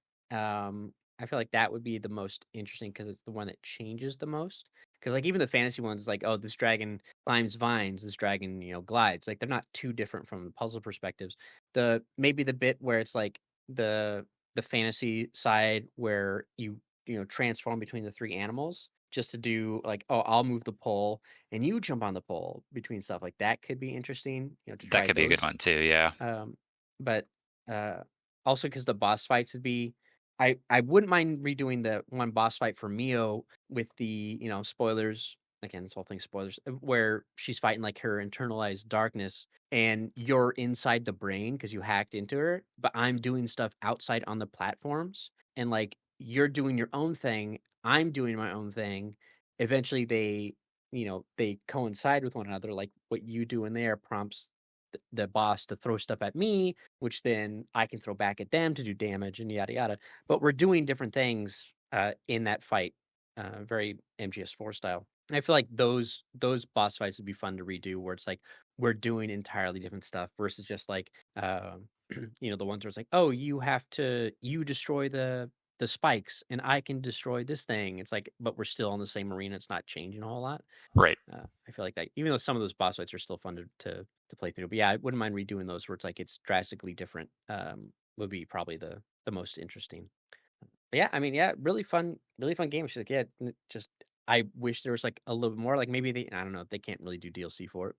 I feel like that would be the most interesting because it's the one that changes the most. Because like even the fantasy ones, like oh this dragon climbs vines, this dragon glides. Like they're not too different from the puzzle perspectives. The maybe the bit where it's like the the fantasy side where you transform between the three animals just to do like, oh, I'll move the pole and you jump on the pole between stuff like that could be interesting, to that try could be a good those. one too. Yeah, Um, but also because the boss fights would be, I wouldn't mind redoing the one boss fight for Mio with the spoilers again. This whole thing spoilers where she's fighting like her internalized darkness, and you're inside the brain because you hacked into her. But I'm doing stuff outside on the platforms, and like you're doing your own thing, I'm doing my own thing. Eventually, they coincide with one another. Like what you do in there prompts the boss to throw stuff at me, which then I can throw back at them to do damage and yada yada. But we're doing different things in that fight, very MGS4 style. And I feel like those boss fights would be fun to redo, where it's like we're doing entirely different stuff versus just like the ones where it's like, oh, you destroy the spikes and I can destroy this thing. It's like, but we're still in the same arena. It's not changing a whole lot. right. I feel like that, even though some of those boss fights are still fun to play through. But yeah, I wouldn't mind redoing those where it's like it's drastically different. Would be probably the most interesting. But yeah, I mean, yeah, really fun game. She's like, yeah, just I wish there was like a little bit more. Like maybe I don't know, they can't really do DLC for it,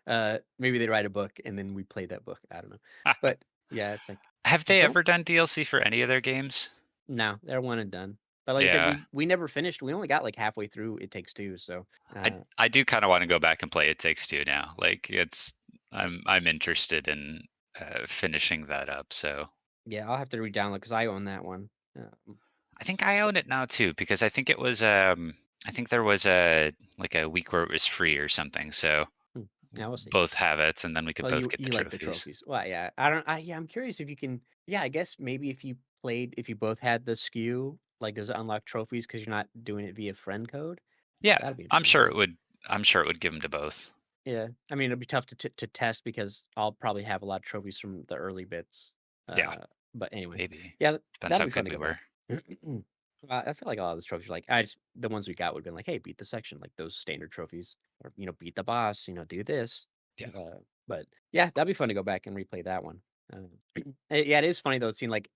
but maybe they write a book and then we play that book. I don't know, but yeah, it's like Have they don't ever done DLC for any of their games? no, they're one and done. But like I said, Yeah, we never finished. We only got like halfway through It Takes Two. So I uh, I do kind of want to go back and play It Takes Two now. Like I'm interested in finishing that up. So yeah, I'll have to re-download because I own that one. I think I So own it now too because I think it was I think there was a week where it was free or something. So yeah, we'll see. both have it, and then we could Well, both you get the you like the trophies. trophies. Well, yeah. Yeah, I'm curious if you can yeah, I guess maybe if you both had the SKU, like does it unlock trophies because you're not doing it via friend code? Yeah, That'd be I'm interesting to sure do. it would. I'm sure it would give them to both. Yeah. I mean, it'd be tough to test because I'll probably have a lot of trophies from the early bits. Yeah, But anyway. maybe. Yeah, Depends that'll how be fun good to we go were. back. I feel like a lot of those trophies are like I just the ones we got would have been like, hey, beat the section, like those standard trophies, or beat the boss, do this. Yeah. But yeah, that'd be fun to go back and replay that one. Yeah, it is funny though. It seemed like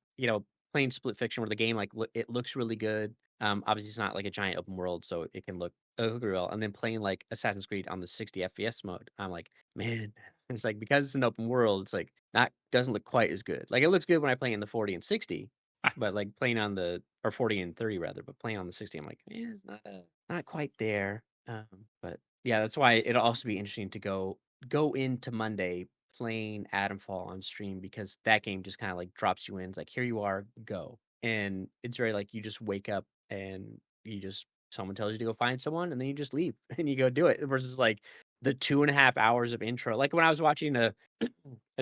playing split fiction where the game like it looks really good. Obviously it's not like a giant open world, so it can look really well. And then playing like Assassin's Creed on the 60 FPS mode, I'm like, man, it's like because it's an open world, it's like not doesn't look quite as good. Like it looks good when I play in the 40 and 60, but like playing on the or 40 and 30 rather, but playing on the 60, I'm like, it's not quite there. But yeah, that's why it'll also be interesting to go into Monday playing Adamfall on stream because that game just kind of like drops you in. It's like here you are, go. And it's very like you just wake up and someone tells you to go find someone and then you just leave and you go do it. Versus like the 2.5 hours of intro. Like when I was watching a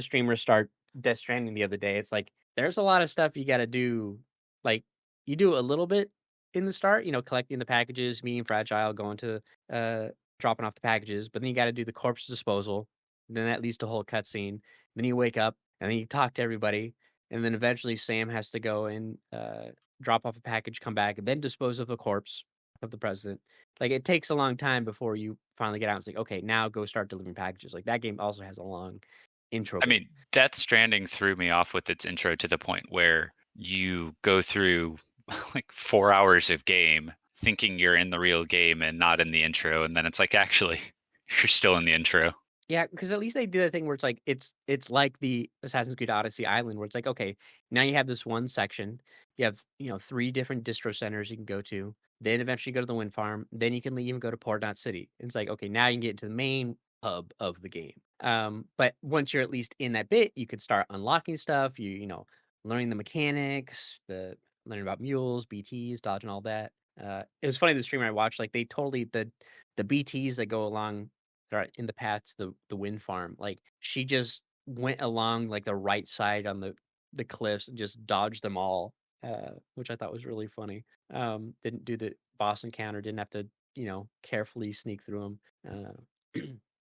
streamer start Death Stranding the other day, it's like there's a lot of stuff you gotta do. Like you do a little bit in the start, collecting the packages, meeting Fragile, going to dropping off the packages, but then you gotta do the corpse disposal. Then that leads to a whole cutscene. Then you wake up and then you talk to everybody, and then eventually Sam has to go and drop off a package, come back, and then dispose of the corpse of the president. Like, it takes a long time before you finally get out. It's like, okay, now go start delivering packages. Like, that game also has a long intro I bit. mean, Death Stranding threw me off with its intro to the point where you go through like 4 hours of game thinking you're in the real game and not in the intro, and then it's like, actually, you're still in the intro. Yeah, because at least they do that thing where it's like it's like the Assassin's Creed Odyssey Island where it's like, okay, now you have this one section. You have, 3 different distro centers you can go to. Then eventually go to the wind farm. Then you can even go to Port Knot City. It's like, okay, now you can get into the main hub of the game. But once you're at least in that bit, you can start unlocking stuff. Learning the mechanics, the learning about mules, BTs, dodging all that. It was funny the streamer I watched, like they totally the BTs that go along that are in the path to the wind farm, like, she just went along, like, the right side on the cliffs and just dodged them all, which I thought was really funny. Didn't do the boss encounter, didn't have to, carefully sneak through them.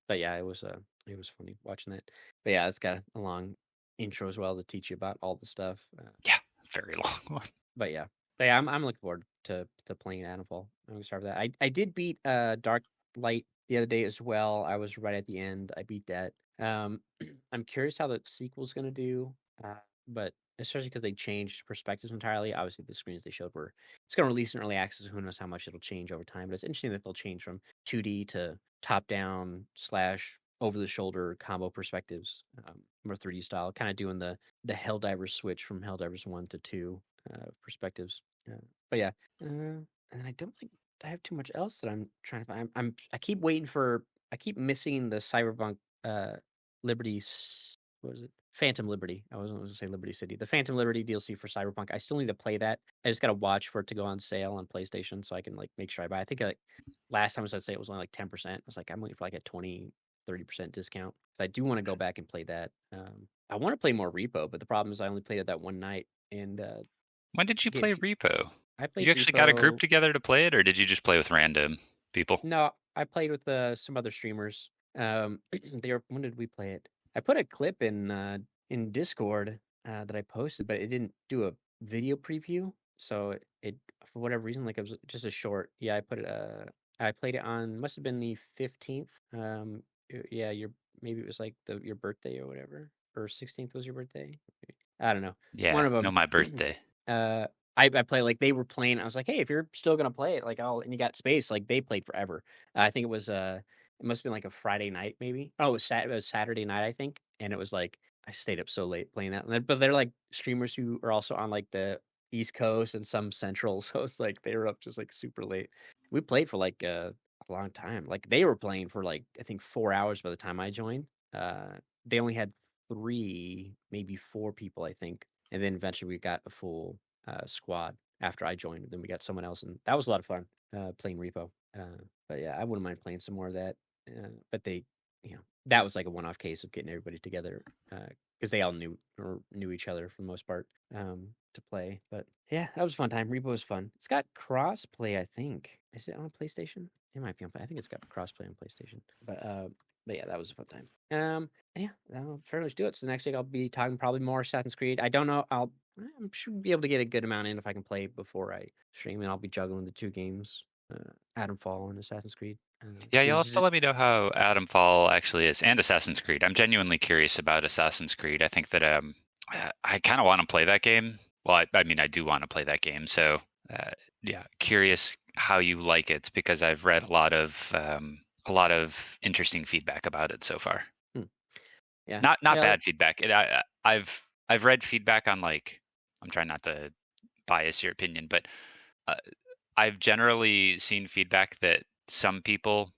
But yeah, it was funny watching that. But yeah, it's got a long intro as well to teach you about all the stuff, Yeah, very long one. but yeah. But yeah, I'm looking forward to playing Adamfall. I'm gonna start with that. I did beat Dark Light the other day as well. I was right at the end. I beat that. I'm curious how the sequel's gonna do. But especially because they changed perspectives entirely. Obviously, the screens they showed were it's gonna release in early access. Who knows how much it'll change over time? But it's interesting that they'll change from 2D to top down slash over the shoulder combo perspectives, more 3D style, kind of doing the Helldivers switch from Helldivers 1 to 2 perspectives. But yeah, and I don't think I have too much else that I'm trying to find. I keep waiting for. I keep missing the Cyberpunk uh, Liberty. What was it? Phantom Liberty. I wasn't going to say Liberty City. The Phantom Liberty DLC for Cyberpunk. I still need to play that. I just got to watch for it to go on sale on PlayStation so I can like make sure I buy. I think like last time I said it was only like 10%. I was like, I'm waiting for like a 20-30% discount. So I do want to go back and play that. I want to play more Repo, but the problem is I only played it that one night and When did you getting play Repo? I You played actually got a group Repo. together to play it, or did you just play with random people? No, I played with some other streamers. When did we play it? I put a clip in Discord that I posted, but it didn't do a video preview. So it for whatever reason, like it was just a short. Yeah, I played it on must have been the 15th. Yeah, maybe it was like your birthday or whatever, or 16th was your birthday. I don't know. One Yeah, of no, them. my birthday. uh, I play like they were playing. I was like, hey, if you're still gonna play it, like and you got space, like they played forever. I think it must have been like a Friday night, maybe. Oh, it was Saturday night, I think, and it was like I stayed up so late playing that. But they're like streamers who are also on like the East Coast and some Central, so it's like they were up just like super late. We played for like a long time. Like they were playing for like I think 4 hours by the time I joined. They only had three, maybe four people, I think, and then eventually we got a full squad after I joined. Then we got someone else, and that was a lot of fun playing Repo. But yeah, I wouldn't mind playing some more of that. But that was like a one-off case of getting everybody together because they all knew each other for the most part to play. But yeah, that was a fun time. Repo was fun. It's got cross-play, I think. Is it on PlayStation? It might be on. I think it's got cross-play on PlayStation. But yeah, that was a fun time. Yeah, that'll pretty much do it. So next week I'll be talking probably more Assassin's Creed. I don't know. I should be able to get a good amount in if I can play before I stream, and I'll be juggling the two games, Adamfall and Assassin's Creed. Yeah, you'll have Because to let me know how Adamfall actually is, and Assassin's Creed. I'm genuinely curious about Assassin's Creed. I think that I kind of want to play that game. Well, I mean, I do want to play that game. So, yeah, curious how you like it because I've read a lot of interesting feedback about it so far. yeah, Not yeah, bad feedback. I've read feedback on like I'm trying not to bias your opinion, but uh, I've generally seen feedback that some people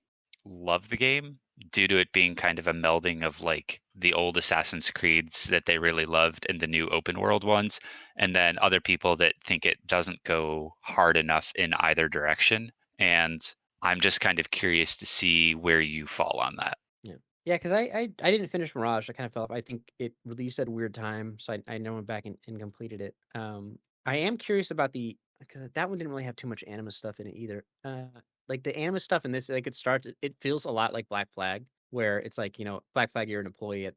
love the game due to it being kind of a melding of like the old Assassin's Creeds that they really loved and the new open world ones, and then other people that think it doesn't go hard enough in either direction. And I'm just kind of curious to see where you fall on that. yeah, yeah. Because I didn't finish Mirage. I kind of fell off. I think it released at a weird time, so I never went back and completed it. I am curious about because that one didn't really have too much anima stuff in it either. Like the anima stuff in this, like it feels a lot like Black Flag, where it's like Black Flag, you're an employee at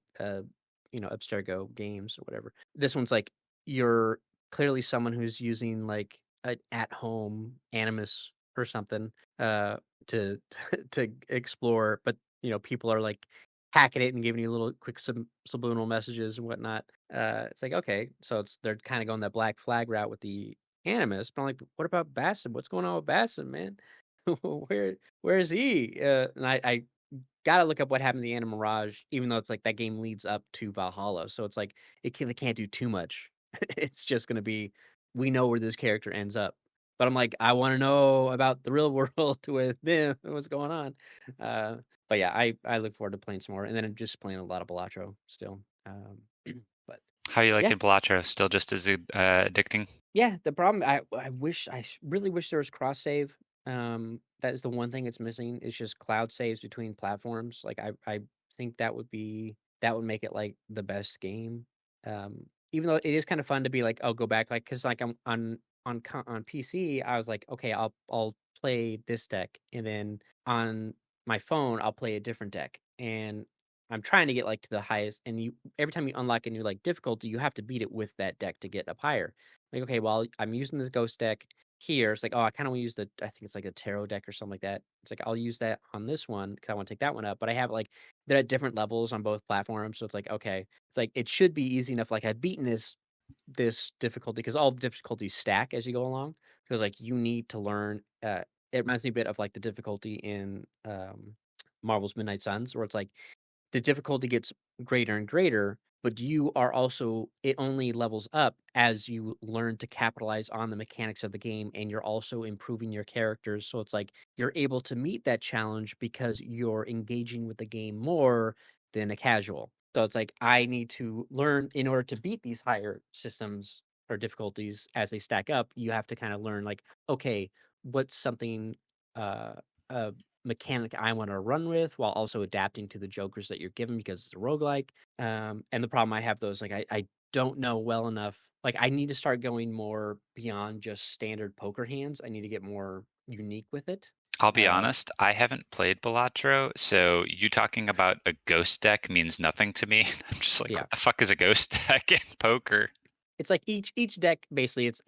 Abstergo Games or whatever. This one's like you're clearly someone who's using, like, an at-home Animus or something, to to explore, but, people are, like, hacking it and giving you little quick subliminal messages and whatnot. It's like, okay, so they're kinda going that Black Flag route with the Animus, but I'm like, "What about Basim? What's going on with Basim, man? Where is he?" And I gotta look up what happened to the Anna Mirage, even though it's like that game leads up to Valhalla, so it's like they can't do too much. It's just gonna be, we know where this character ends up. But I'm like, I wanna know about the real world with them and what's going on. Uh, but yeah, I look forward to playing some more, and then I'm just playing a lot of Balatro still. But How you yeah. liking Balatro? Still just as addicting? Yeah, the problem, really wish there was cross save. That is the one thing it's missing. It's just cloud saves between platforms. Like I think that would make it like the best game. Even though it is kind of fun to be like, oh, go back, like, because like I'm on PC, I was like, okay, I'll play this deck, and then on my phone I'll play a different deck, and I'm trying to get like to the highest. And you, every time you unlock a new like difficulty, you have to beat it with that deck to get up higher. Like, okay, well, I'm using this ghost deck here. It's like, oh, I kind of want to use I think it's like a tarot deck or something like that. It's like, I'll use that on this one because I want to take that one up. But I have like, they're at different levels on both platforms. So it's like, okay, it's like, it should be easy enough. Like, I've beaten this difficulty because all difficulties stack as you go along. Because like, you need to learn. It reminds me a bit of like the difficulty in Marvel's Midnight Suns, where it's like, the difficulty gets greater and greater, but you are also, it only levels up as you learn to capitalize on the mechanics of the game, and you're also improving your characters. So it's like you're able to meet that challenge because you're engaging with the game more than a casual. So it's like I need to learn in order to beat these higher systems or difficulties as they stack up. You have to kind of learn like, okay, what's something uh uh mechanic I wanna run with while also adapting to the jokers that you're given because it's a roguelike. And the problem I have those, like, I don't know well enough, like, I need to start going more beyond just standard poker hands. I need to get more unique with it. I'll be Uh, honest, I haven't played Balatro, so you talking about a ghost deck means nothing to me. I'm just like, yeah. what the fuck is a ghost deck in poker? It's like each deck basically, it's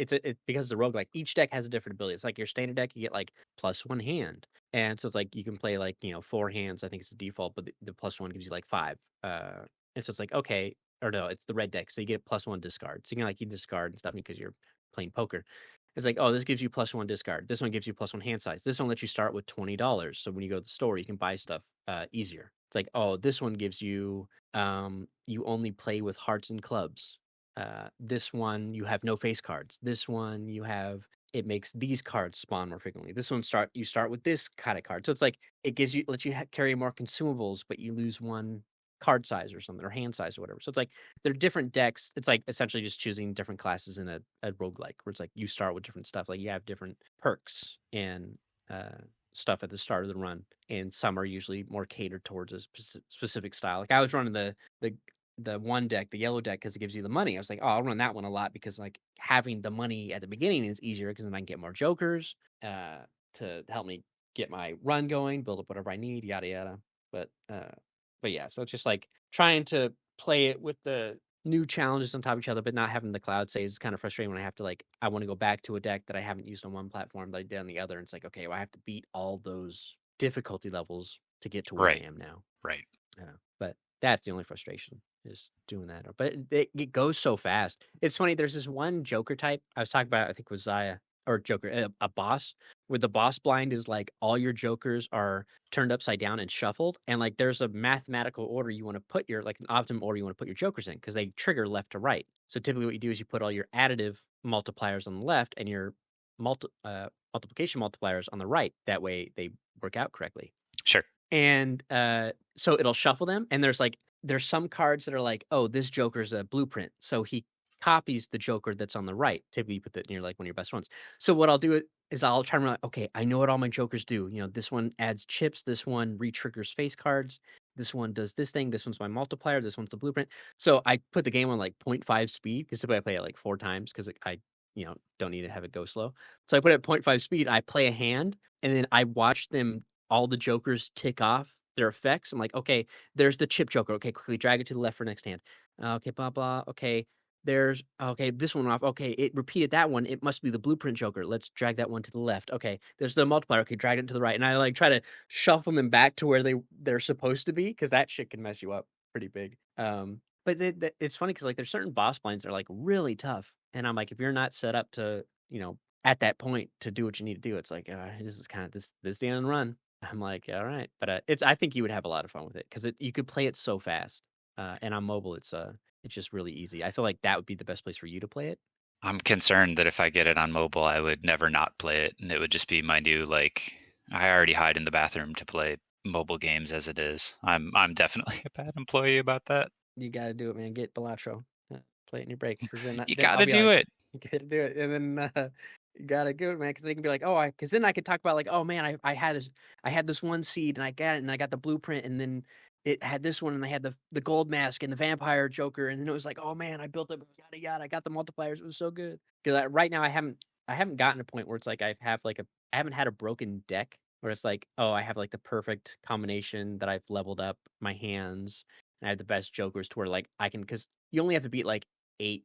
because it's a roguelike, each deck has a different ability. It's like your standard deck, you get like +1 hand. And so it's like you can play like, 4 hands, I think it's the default, but the +1 gives you like 5. And so it's like, okay, or no, it's the red deck. So you get +1 discard. So you can like you discard and stuff because you're playing poker. It's like, oh, this gives you +1 discard. This one gives you +1 hand size. This one lets you start with $20. So when you go to the store, you can buy stuff easier. It's like, oh, this one gives you you only play with hearts and clubs. This one you have no face cards. This one you have, it makes these cards spawn more frequently. This one you start with this kind of card. So it's like it gives you, lets you carry more consumables, but you lose one card size or something, or hand size or whatever. So it's like they're different decks. It's like essentially just choosing different classes in a roguelike, where it's like you start with different stuff. Like you have different perks and uh stuff at the start of the run, and some are usually more catered towards a specific style. Like I was running the one deck, the yellow deck, because it gives you the money. I was like, oh, I'll run that one a lot because like having the money at the beginning is easier because then I can get more jokers to help me get my run going, build up whatever I need, yada yada. But yeah, so it's just like trying to play it with the new challenges on top of each other, but not having the cloud saves is kind of frustrating when I have to like, I want to go back to a deck that I haven't used on one platform that I did on the other. And it's like, okay, well, I have to beat all those difficulty levels to get to where I Right, am now. right. But that's the only frustration, is doing that. But it goes so fast. It's funny. There's this one Joker type I was talking about. I think was Zaya or Joker, a boss, where the boss blind is like all your Jokers are turned upside down and shuffled, and like there's a mathematical order you want to put your, like an optimum order you want to put your Jokers in because they trigger left to right. So typically, what you do is you put all your additive multipliers on the left and your multiplication multipliers on the right. That way, they work out correctly. Sure. And, so it'll shuffle them, and there's some cards that are like, "Oh, this Joker's a blueprint," so he copies the Joker that's on the right. Typically, you put that near, like, one of your best friends. So what I'll do is I'll try to remember, like, "Okay, I know what all my Jokers do." This one adds chips, this one re-triggers face cards, this one does this thing, this one's my multiplier, this one's the blueprint. So I put the game on, like, 0.5 speed, 'cause typically I play it, like, 4 times 'cause I, don't need to have it go slow. So I put it at 0.5 speed, I play a hand, and then I watch them, all the jokers tick off their effects. I'm like, okay, there's the chip joker. Okay, quickly drag it to the left for next hand. Okay, blah blah. Okay, there's okay, this one off. Okay, it repeated that one. It must be the blueprint joker. Let's drag that one to the left. Okay, there's the multiplier. Okay, drag it to the right. And I like try to shuffle them back to where they're supposed to be because that shit can mess you up pretty big. But it's funny because like there's certain boss blinds that are like really tough, and I'm like, if you're not set up to, at that point to do what you need to do, it's like this is kind of this is the end of the run. I'm like, all right, but it's I think you would have a lot of fun with it because you could play it so fast, and on mobile it's just really easy. I feel like that would be the best place for you to play it. I'm concerned that if I get it on mobile, I would never not play it, and it would just be my new like. I already hide in the bathroom to play mobile games as it is. I'm definitely a bad employee about that. You gotta do it, man. Get Balatro. Play it in your break because You then got I'll to be do like, it. you gotta do it, and then you gotta do it, man. Because they can be like, oh, I because then I could talk about like, oh man, I had this one seed and I got it and I got the blueprint and then it had this one and I had the gold mask and the vampire joker and then it was like, oh man, I built it yada yada. I got the multipliers. It was so good. Because right now I haven't gotten to a point where it's like I haven't had a broken deck where it's like, oh, I have like the perfect combination that I've leveled up my hands and I have the best jokers to where like I can because you only have to beat like 8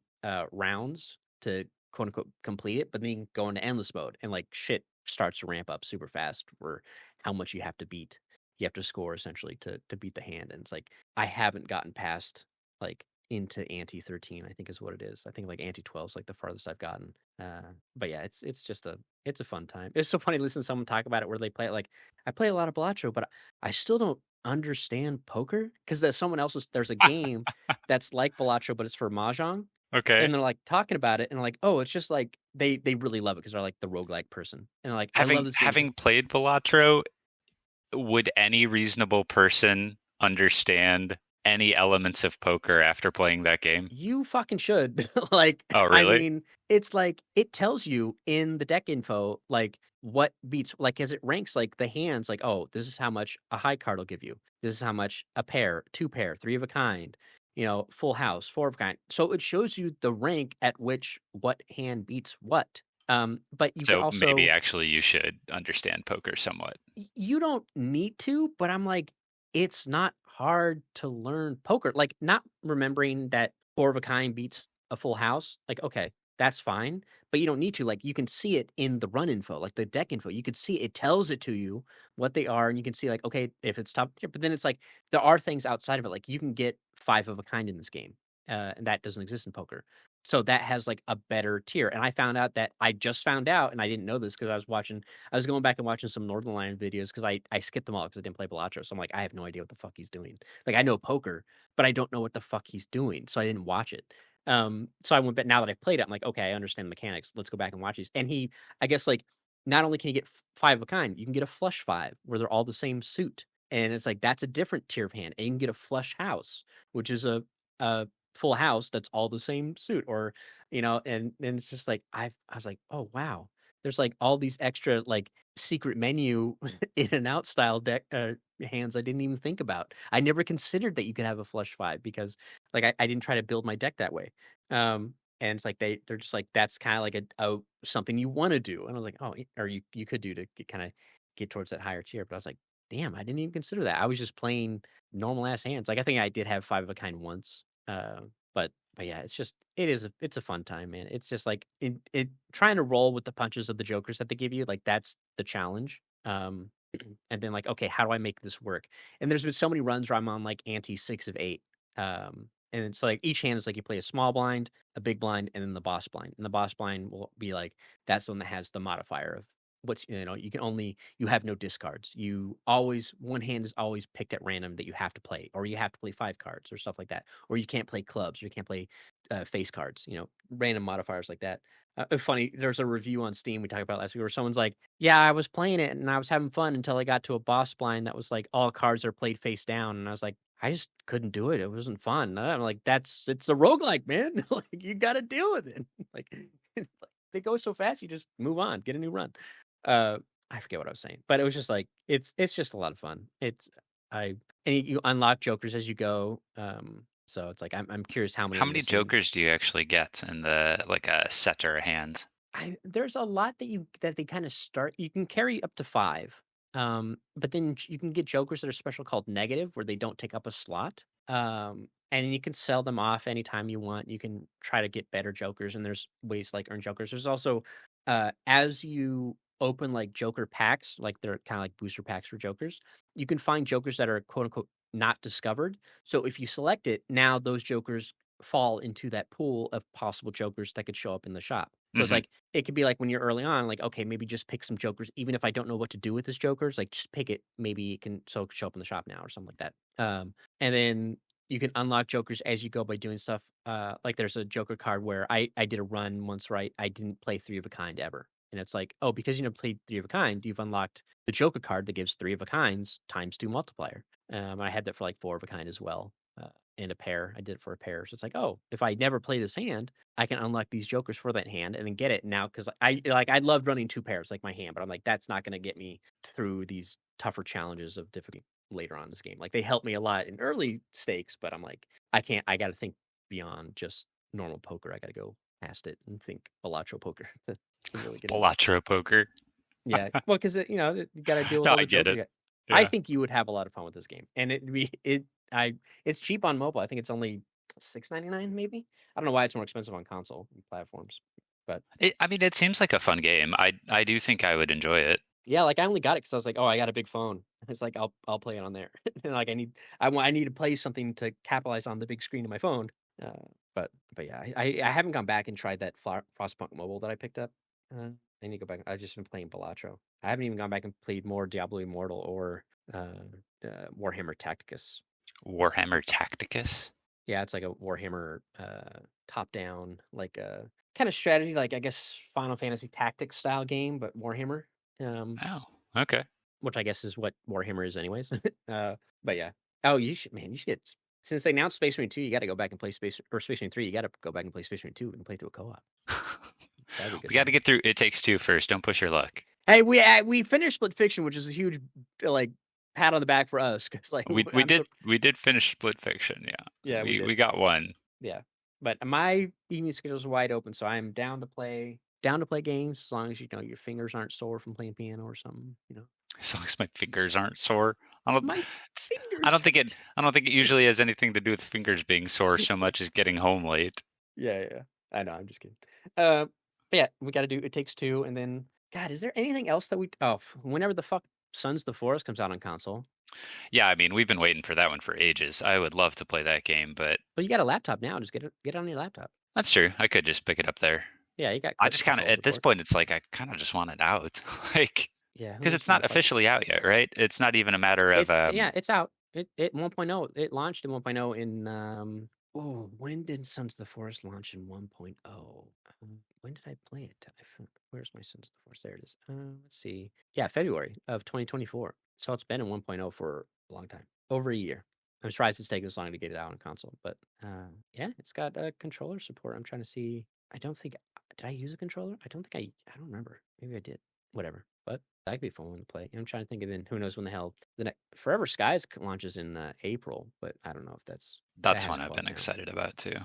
rounds to quote unquote complete it, but then you can go into endless mode and like shit starts to ramp up super fast for how much you have to beat. You have to score essentially to beat the hand. And it's like I haven't gotten past like into anti 13, I think is what it is. I think like anti 12 is like the farthest I've gotten. But yeah, it's just it's a fun time. It's so funny to listen to someone talk about it where they play it like I play a lot of Balatro, but I still don't understand poker because there's a game that's like Balatro, but it's for mahjong, Okay. and they're, like, talking about it, and, like, oh, it's just, like they really love it because 'cause they're, like, the roguelike person, and they're like, "I love Having this game because having played Balatro, would any reasonable person understand any elements of poker after playing that game? you fucking should." Like, Oh, I really? mean, it's like it tells you in the deck info, like, what beats like, as it ranks, like, the hands, like, "Oh, this is how much a high card will give you. This is how much a pair, 2 pair, 3 of a kind, full house, 4 of a kind." So it shows you the rank at which what hand beats what. But you could So maybe also actually you should understand poker somewhat. you don't need to, but I'm like, it's not hard to learn poker. Like, not remembering that 4 of a kind beats a full house, like, okay, that's fine, but you don't need to. Like, you can see it in the run info, like the deck info. You could see it tells it to you what they are, and you can see, like, okay, if it's top tier, but then it's like there are things outside of it. Like, you can get 5 of a kind in this game, and that doesn't exist in poker. So that has like a better tier. And I just found out, and I didn't know this because I was going back and watching some Northern Lion videos because I skipped them all because I didn't play Balatro. So I'm like, I have no idea what the fuck he's doing. Like I know poker, but I don't know what the fuck he's doing. So I didn't watch it. So I went back now that I've played it, I'm like, okay, I understand the mechanics. Let's go back and watch these. And I guess like not only can you get 5 of a kind, you can get a flush 5 where they're all the same suit. And it's like that's a different tier of hand. And you can get a flush house, which is a full house that's all the same suit or and it's just like I was like, "Oh, wow." There's, like, all these extra, like, secret menu in and out style deck hands I didn't even think about. I never considered that you could have a flush 5 because, like, I didn't try to build my deck that way. And it's like they're just like, "That's kinda like a something you wanna do." And I was like, "Oh, or you could do to get towards that higher tier." But I was like, "Damn, I didn't even consider that." I was just playing normal ass hands. Like, I think I did have 5 of a kind once, but yeah, it's a fun time, man. It's just like it trying to roll with the punches of the jokers that they give you, like that's the challenge. And then like, okay, how do I make this work? And there's been so many runs where I'm on like ante 6 of 8. And it's like each hand is like you play a small blind, a big blind, and then the boss blind. And the boss blind will be like that's the one that has the modifier of you have no discards. You always one hand is always picked at random that you have to play, or you have to play 5 cards or stuff like that, or you can't play clubs, or you can't play face cards. Random modifiers like that. Funny, there's a review on Steam we talked about last week where someone's like, "Yeah, I was playing it and I was having fun until I got to a boss blind that was like all cards are played face down," and I was like, "I just couldn't do it. It wasn't fun." And I'm like, it's a roguelike, man. Like you got to deal with it. Like they go so fast, you just move on, get a new run. Uh, I forget what I was saying, but it was just like it's just a lot of fun. I you unlock jokers as you go. So it's like I'm curious how many How I'm many missing. jokers do you actually get in the like a set or a hand? There's a lot that they kind of start. You can carry up to 5, but then you can get jokers that are special called negative, where they don't take up a slot. And you can sell them off anytime you want. You can try to get better jokers, and there's ways to, like, earn jokers. There's also, as you open, like, joker packs, like, they're kinda like booster packs for jokers, you can find jokers that are, quote, unquote, "not discovered." So if you select it, now those jokers fall into that pool of possible jokers that could show up in the shop. So it's Hmm. like it could be like when you're early on, like, okay, maybe just pick some jokers, even if I don't know what to do with this jokers, like, just pick it. Maybe it can so it can show up in the shop now or something like that. And then you can unlock jokers as you go by doing stuff. Like there's a joker card where I did a run once where I didn't play three of a kind ever. And it's like, oh, because you never played three of a kind, you've unlocked the joker card that gives three of a kinds times two multiplier. I had that for like four of a kind as well. And a pair. I did it for a pair. So it's like, oh, if I never play this hand, I can unlock these jokers for that hand and then get it now because I loved running two pairs like my hand, but I'm like, that's not gonna get me through these tougher challenges of difficulty later on in this game. Like they help me a lot in early stakes, but I'm like, I gotta think beyond just normal poker. I gotta go past it and think Balatro poker to really get into it. Balatro poker. Yeah. Well, because you gotta deal with No, all I the get jokers. it. I Yeah. think you would have a lot of fun with this game, and it's cheap on mobile. I think it's only 6.99 maybe. I don't know why it's more expensive on console platforms, but I mean, it seems like a fun game. I do think I would enjoy it. yeah, like I only got it because I was like, oh, I got a big phone. It's like I'll play it on there, and like I need to play something to capitalize on the big screen of my phone. Uh, but yeah, I haven't gone back and tried that Frostpunk mobile that I picked up. I need to go back. I've just been playing Balatro. I haven't even gone back and played more Diablo Immortal or uh, Warhammer Tacticus. Warhammer Tacticus. Yeah, it's like a Warhammer top down, like a kind of strategy, like I guess Final Fantasy Tactics style game, but Warhammer. Um, Oh, okay. which I guess is what Warhammer is anyways. But yeah. Oh, you should get since they announced Space Marine 2, you gotta go back and play Space Marine 3, you gotta go back and play Space Marine 2 and play through a co-op. That'd be a good We got to time. get through It Takes Two first. Don't push your luck. Hey, we finished Split Fiction, which is a huge, like, pat on the back for us because like, We I'm did so we did finish Split Fiction. Yeah, yeah, we we did. got one. Yeah. But my evening schedule is wide open, so I'm down to play games as long as, your fingers aren't sore from playing piano or something, As long as my fingers aren't sore. I don't. My It's, fingers hurt. I don't think it usually has anything to do with fingers being sore so much as getting home late. Yeah, yeah. I know, I'm just kidding. But yeah, we gotta do It Takes Two, and then God, is there anything else that whenever the fuck Sons of the Forest comes out on console? Yeah, I mean, we've been waiting for that one for ages. I would love to play that game, but Well, you got a laptop now, just get it on your laptop. that's true. I could just pick it up there. Yeah, you got I just kind of control at this support. point, it's like I kind of just want it out, like Yeah, who because needs it's to not modify? officially out yet, right? It's not even a matter of Yeah, it's out. It 1.0. It launched in 1.0 in when did Sons of the Forest launch in 1.0? When did I play it? Where's my Sons of the Forest? There it is. Let's see. Yeah, February of 2024. So it's been in 1.0 for a long time. Over a year. I'm surprised it's taken this long to get it out on console, but yeah, it's got controller support. I'm trying to see. I don't think did I use a controller? I don't remember. Maybe I did. Whatever. But that could be a fun one to play. I'm trying to think, and then who knows when the hell the next Forever Skies launches in April, but I don't know if that that's has one I've co-op been now. excited about too.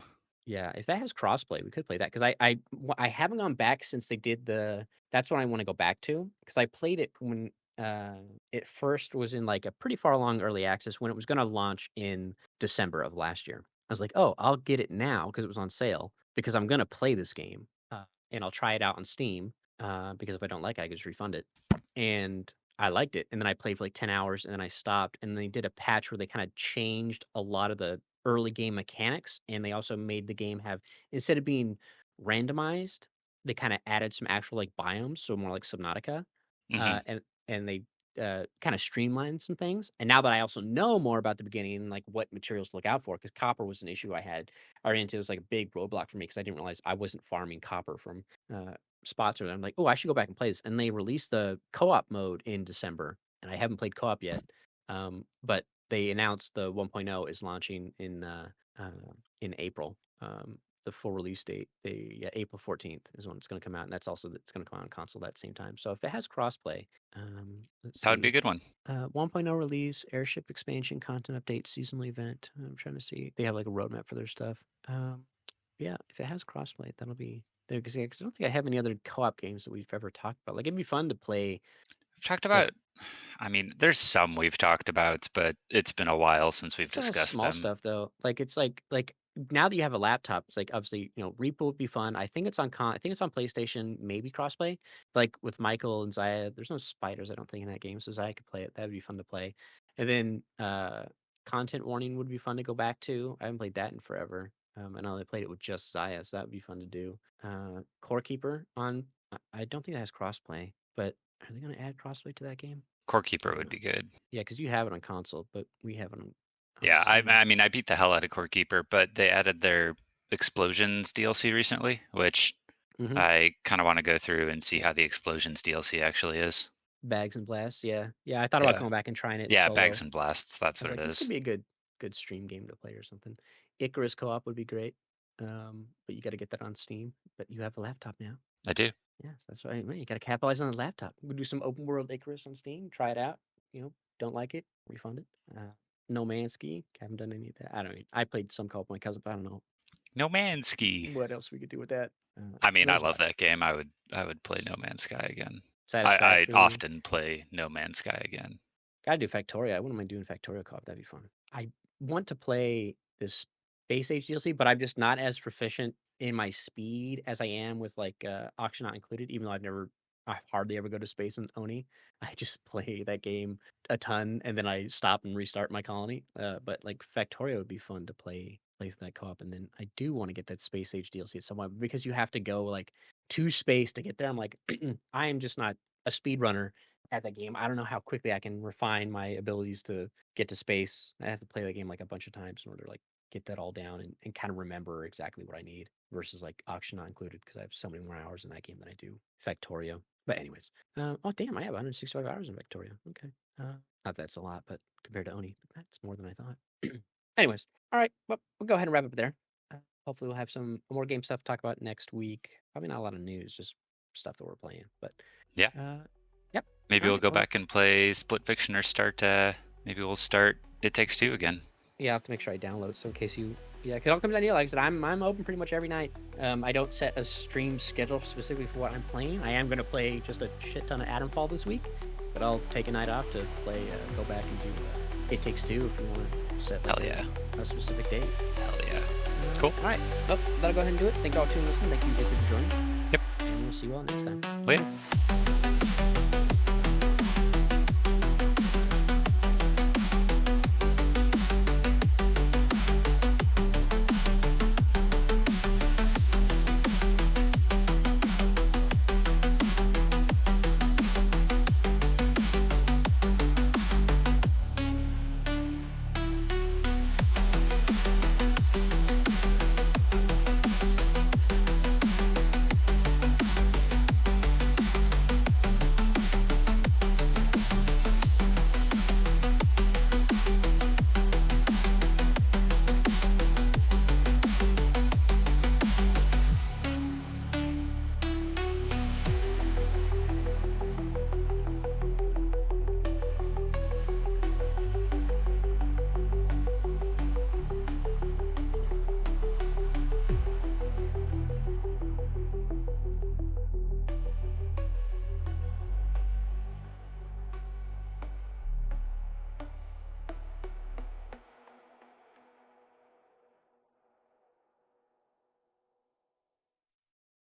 Yeah, if that has crossplay, we could play that because I haven't gone back since they did the. That's what I want to go back to because I played it when uh, it first was in like a pretty far along early access when it was going to launch in December of last year. I was like, oh, I'll get it now because it was on sale because I'm going to play this game and I'll try it out on Steam because if I don't like it, I can just refund it. And I liked it, and then I played for like 10 hours, and then I stopped, and they did a patch where they kinda changed a lot of the early game mechanics, and they also made the game have instead of being randomized, they kinda added some actual, like, biomes, so more like Subnautica, Hmm. and they, kinda streamlined some things, and now that I also know more about the beginning and, like, what materials to look out for, because copper was an issue I ran into, it was, like, a big roadblock for me because I didn't realize I wasn't farming copper from, spots where I'm like, "Oh, I should go back and play this," and they released the co-op mode in December, and I haven't played co-op yet, but they announced the 1.0 is launching in April, the full release date, yeah, April 14th is when it's gonna come out, and it's gonna come out on console that same time, so if it has crossplay, let's That would be a see, good one. 1.0 release, airship expansion, content update, seasonal event, I'm trying to see, they have, like, a roadmap for their stuff, yeah, if it has crossplay, that'll be there because I don't think I have any other co-op games that we've ever talked about. Like it'd be fun to play talked Like, about. I mean, there's some we've talked about, but it's been a while since we've it's all discussed small them. stuff though. Like it's like now that you have a laptop, it's like obviously, Repo would be fun. I think it's on PlayStation, maybe crossplay. Like with Michael and Zaya, there's no spiders, I don't think, in that game. So Zaya could play it. That would be fun to play. And then content warning would be fun to go back to. I haven't played that in forever. And I only played it with just Zaya, so that would be fun to do. Core Keeper on I don't think that has crossplay, but are they gonna add crossplay to that game? Core I Keeper don't would know. be good. Yeah, because you have it on console, but we have it on Yeah, Steam. I mean, I beat the hell out of Core Keeper, but they added their Explosions DLC recently, which Mhm. I kind of want to go through and see Yeah. how the Explosions DLC actually is. Bags and Blasts, yeah. Yeah, I thought about Yeah, going back and trying it yeah, Bags solo. and Blasts. That's I was what it like, "This could is. be a good stream game to play or something." Icarus co-op would be great, but you gotta get that on Steam, but you have a laptop now. I do. Yes, that's right, man, you gotta capitalize on the laptop. We'll do some open world Icarus on Steam, try it out, don't like it, refund it. No Man's Ski, haven't done any of that. I played some co-op with my cousin, but I don't know No Man's Ski. what else we could do with that. I mean, I There's a love lot. that game. I would play No Man's Sky again. I Satisfactory. often play No Man's Sky again. Gotta do Factorio. I wouldn't mind doing Factorio co-op. That'd be fun. I want to play this Space Age DLC, but I'm just not as proficient in my speed as I am with like auction not included. Even though I hardly ever go to space in Oni. I just play that game a ton, and then I stop and restart my colony. But like Factorio would be fun to play with that co-op, and then I do want to get that Space Age DLC at some point because you have to go like to space to get there. I'm like, I am just not a speedrunner at that game. I don't know how quickly I can refine my abilities to get to space. I have to play that game like a bunch of times in order to like get that all down and kind of remember exactly what I need versus like auction not included because I have so many more hours in that game than I do Factorio. But anyways, oh damn, I have 165 hours in Victoria. Okay, not that's a lot, but compared to Oni, that's more than I thought. Anyways, all right, well, we'll go ahead and wrap up there. Hopefully, we'll have some more game stuff to talk about next week. Probably not a lot of news, just stuff that we're playing. But Yeah. yep. Maybe All we'll right. go Well, back and play Split Fiction or start. Maybe we'll start It Takes Two again. yeah, I have to make sure I download it so in case yeah, because it all comes down to you. Like I said, I'm open pretty much every night. I don't set a stream schedule specifically for what I'm playing. I am gonna play just a shit ton of Atomfall this week, but I'll take a night off to play, go back and do It Takes Two if you want to set like Hell yeah. a specific date. Hell yeah. Cool. All right, well, that'll go ahead and do it. Thank you all for tuning in. Thank you guys for joining. Yep. And we'll see you all next time. Later.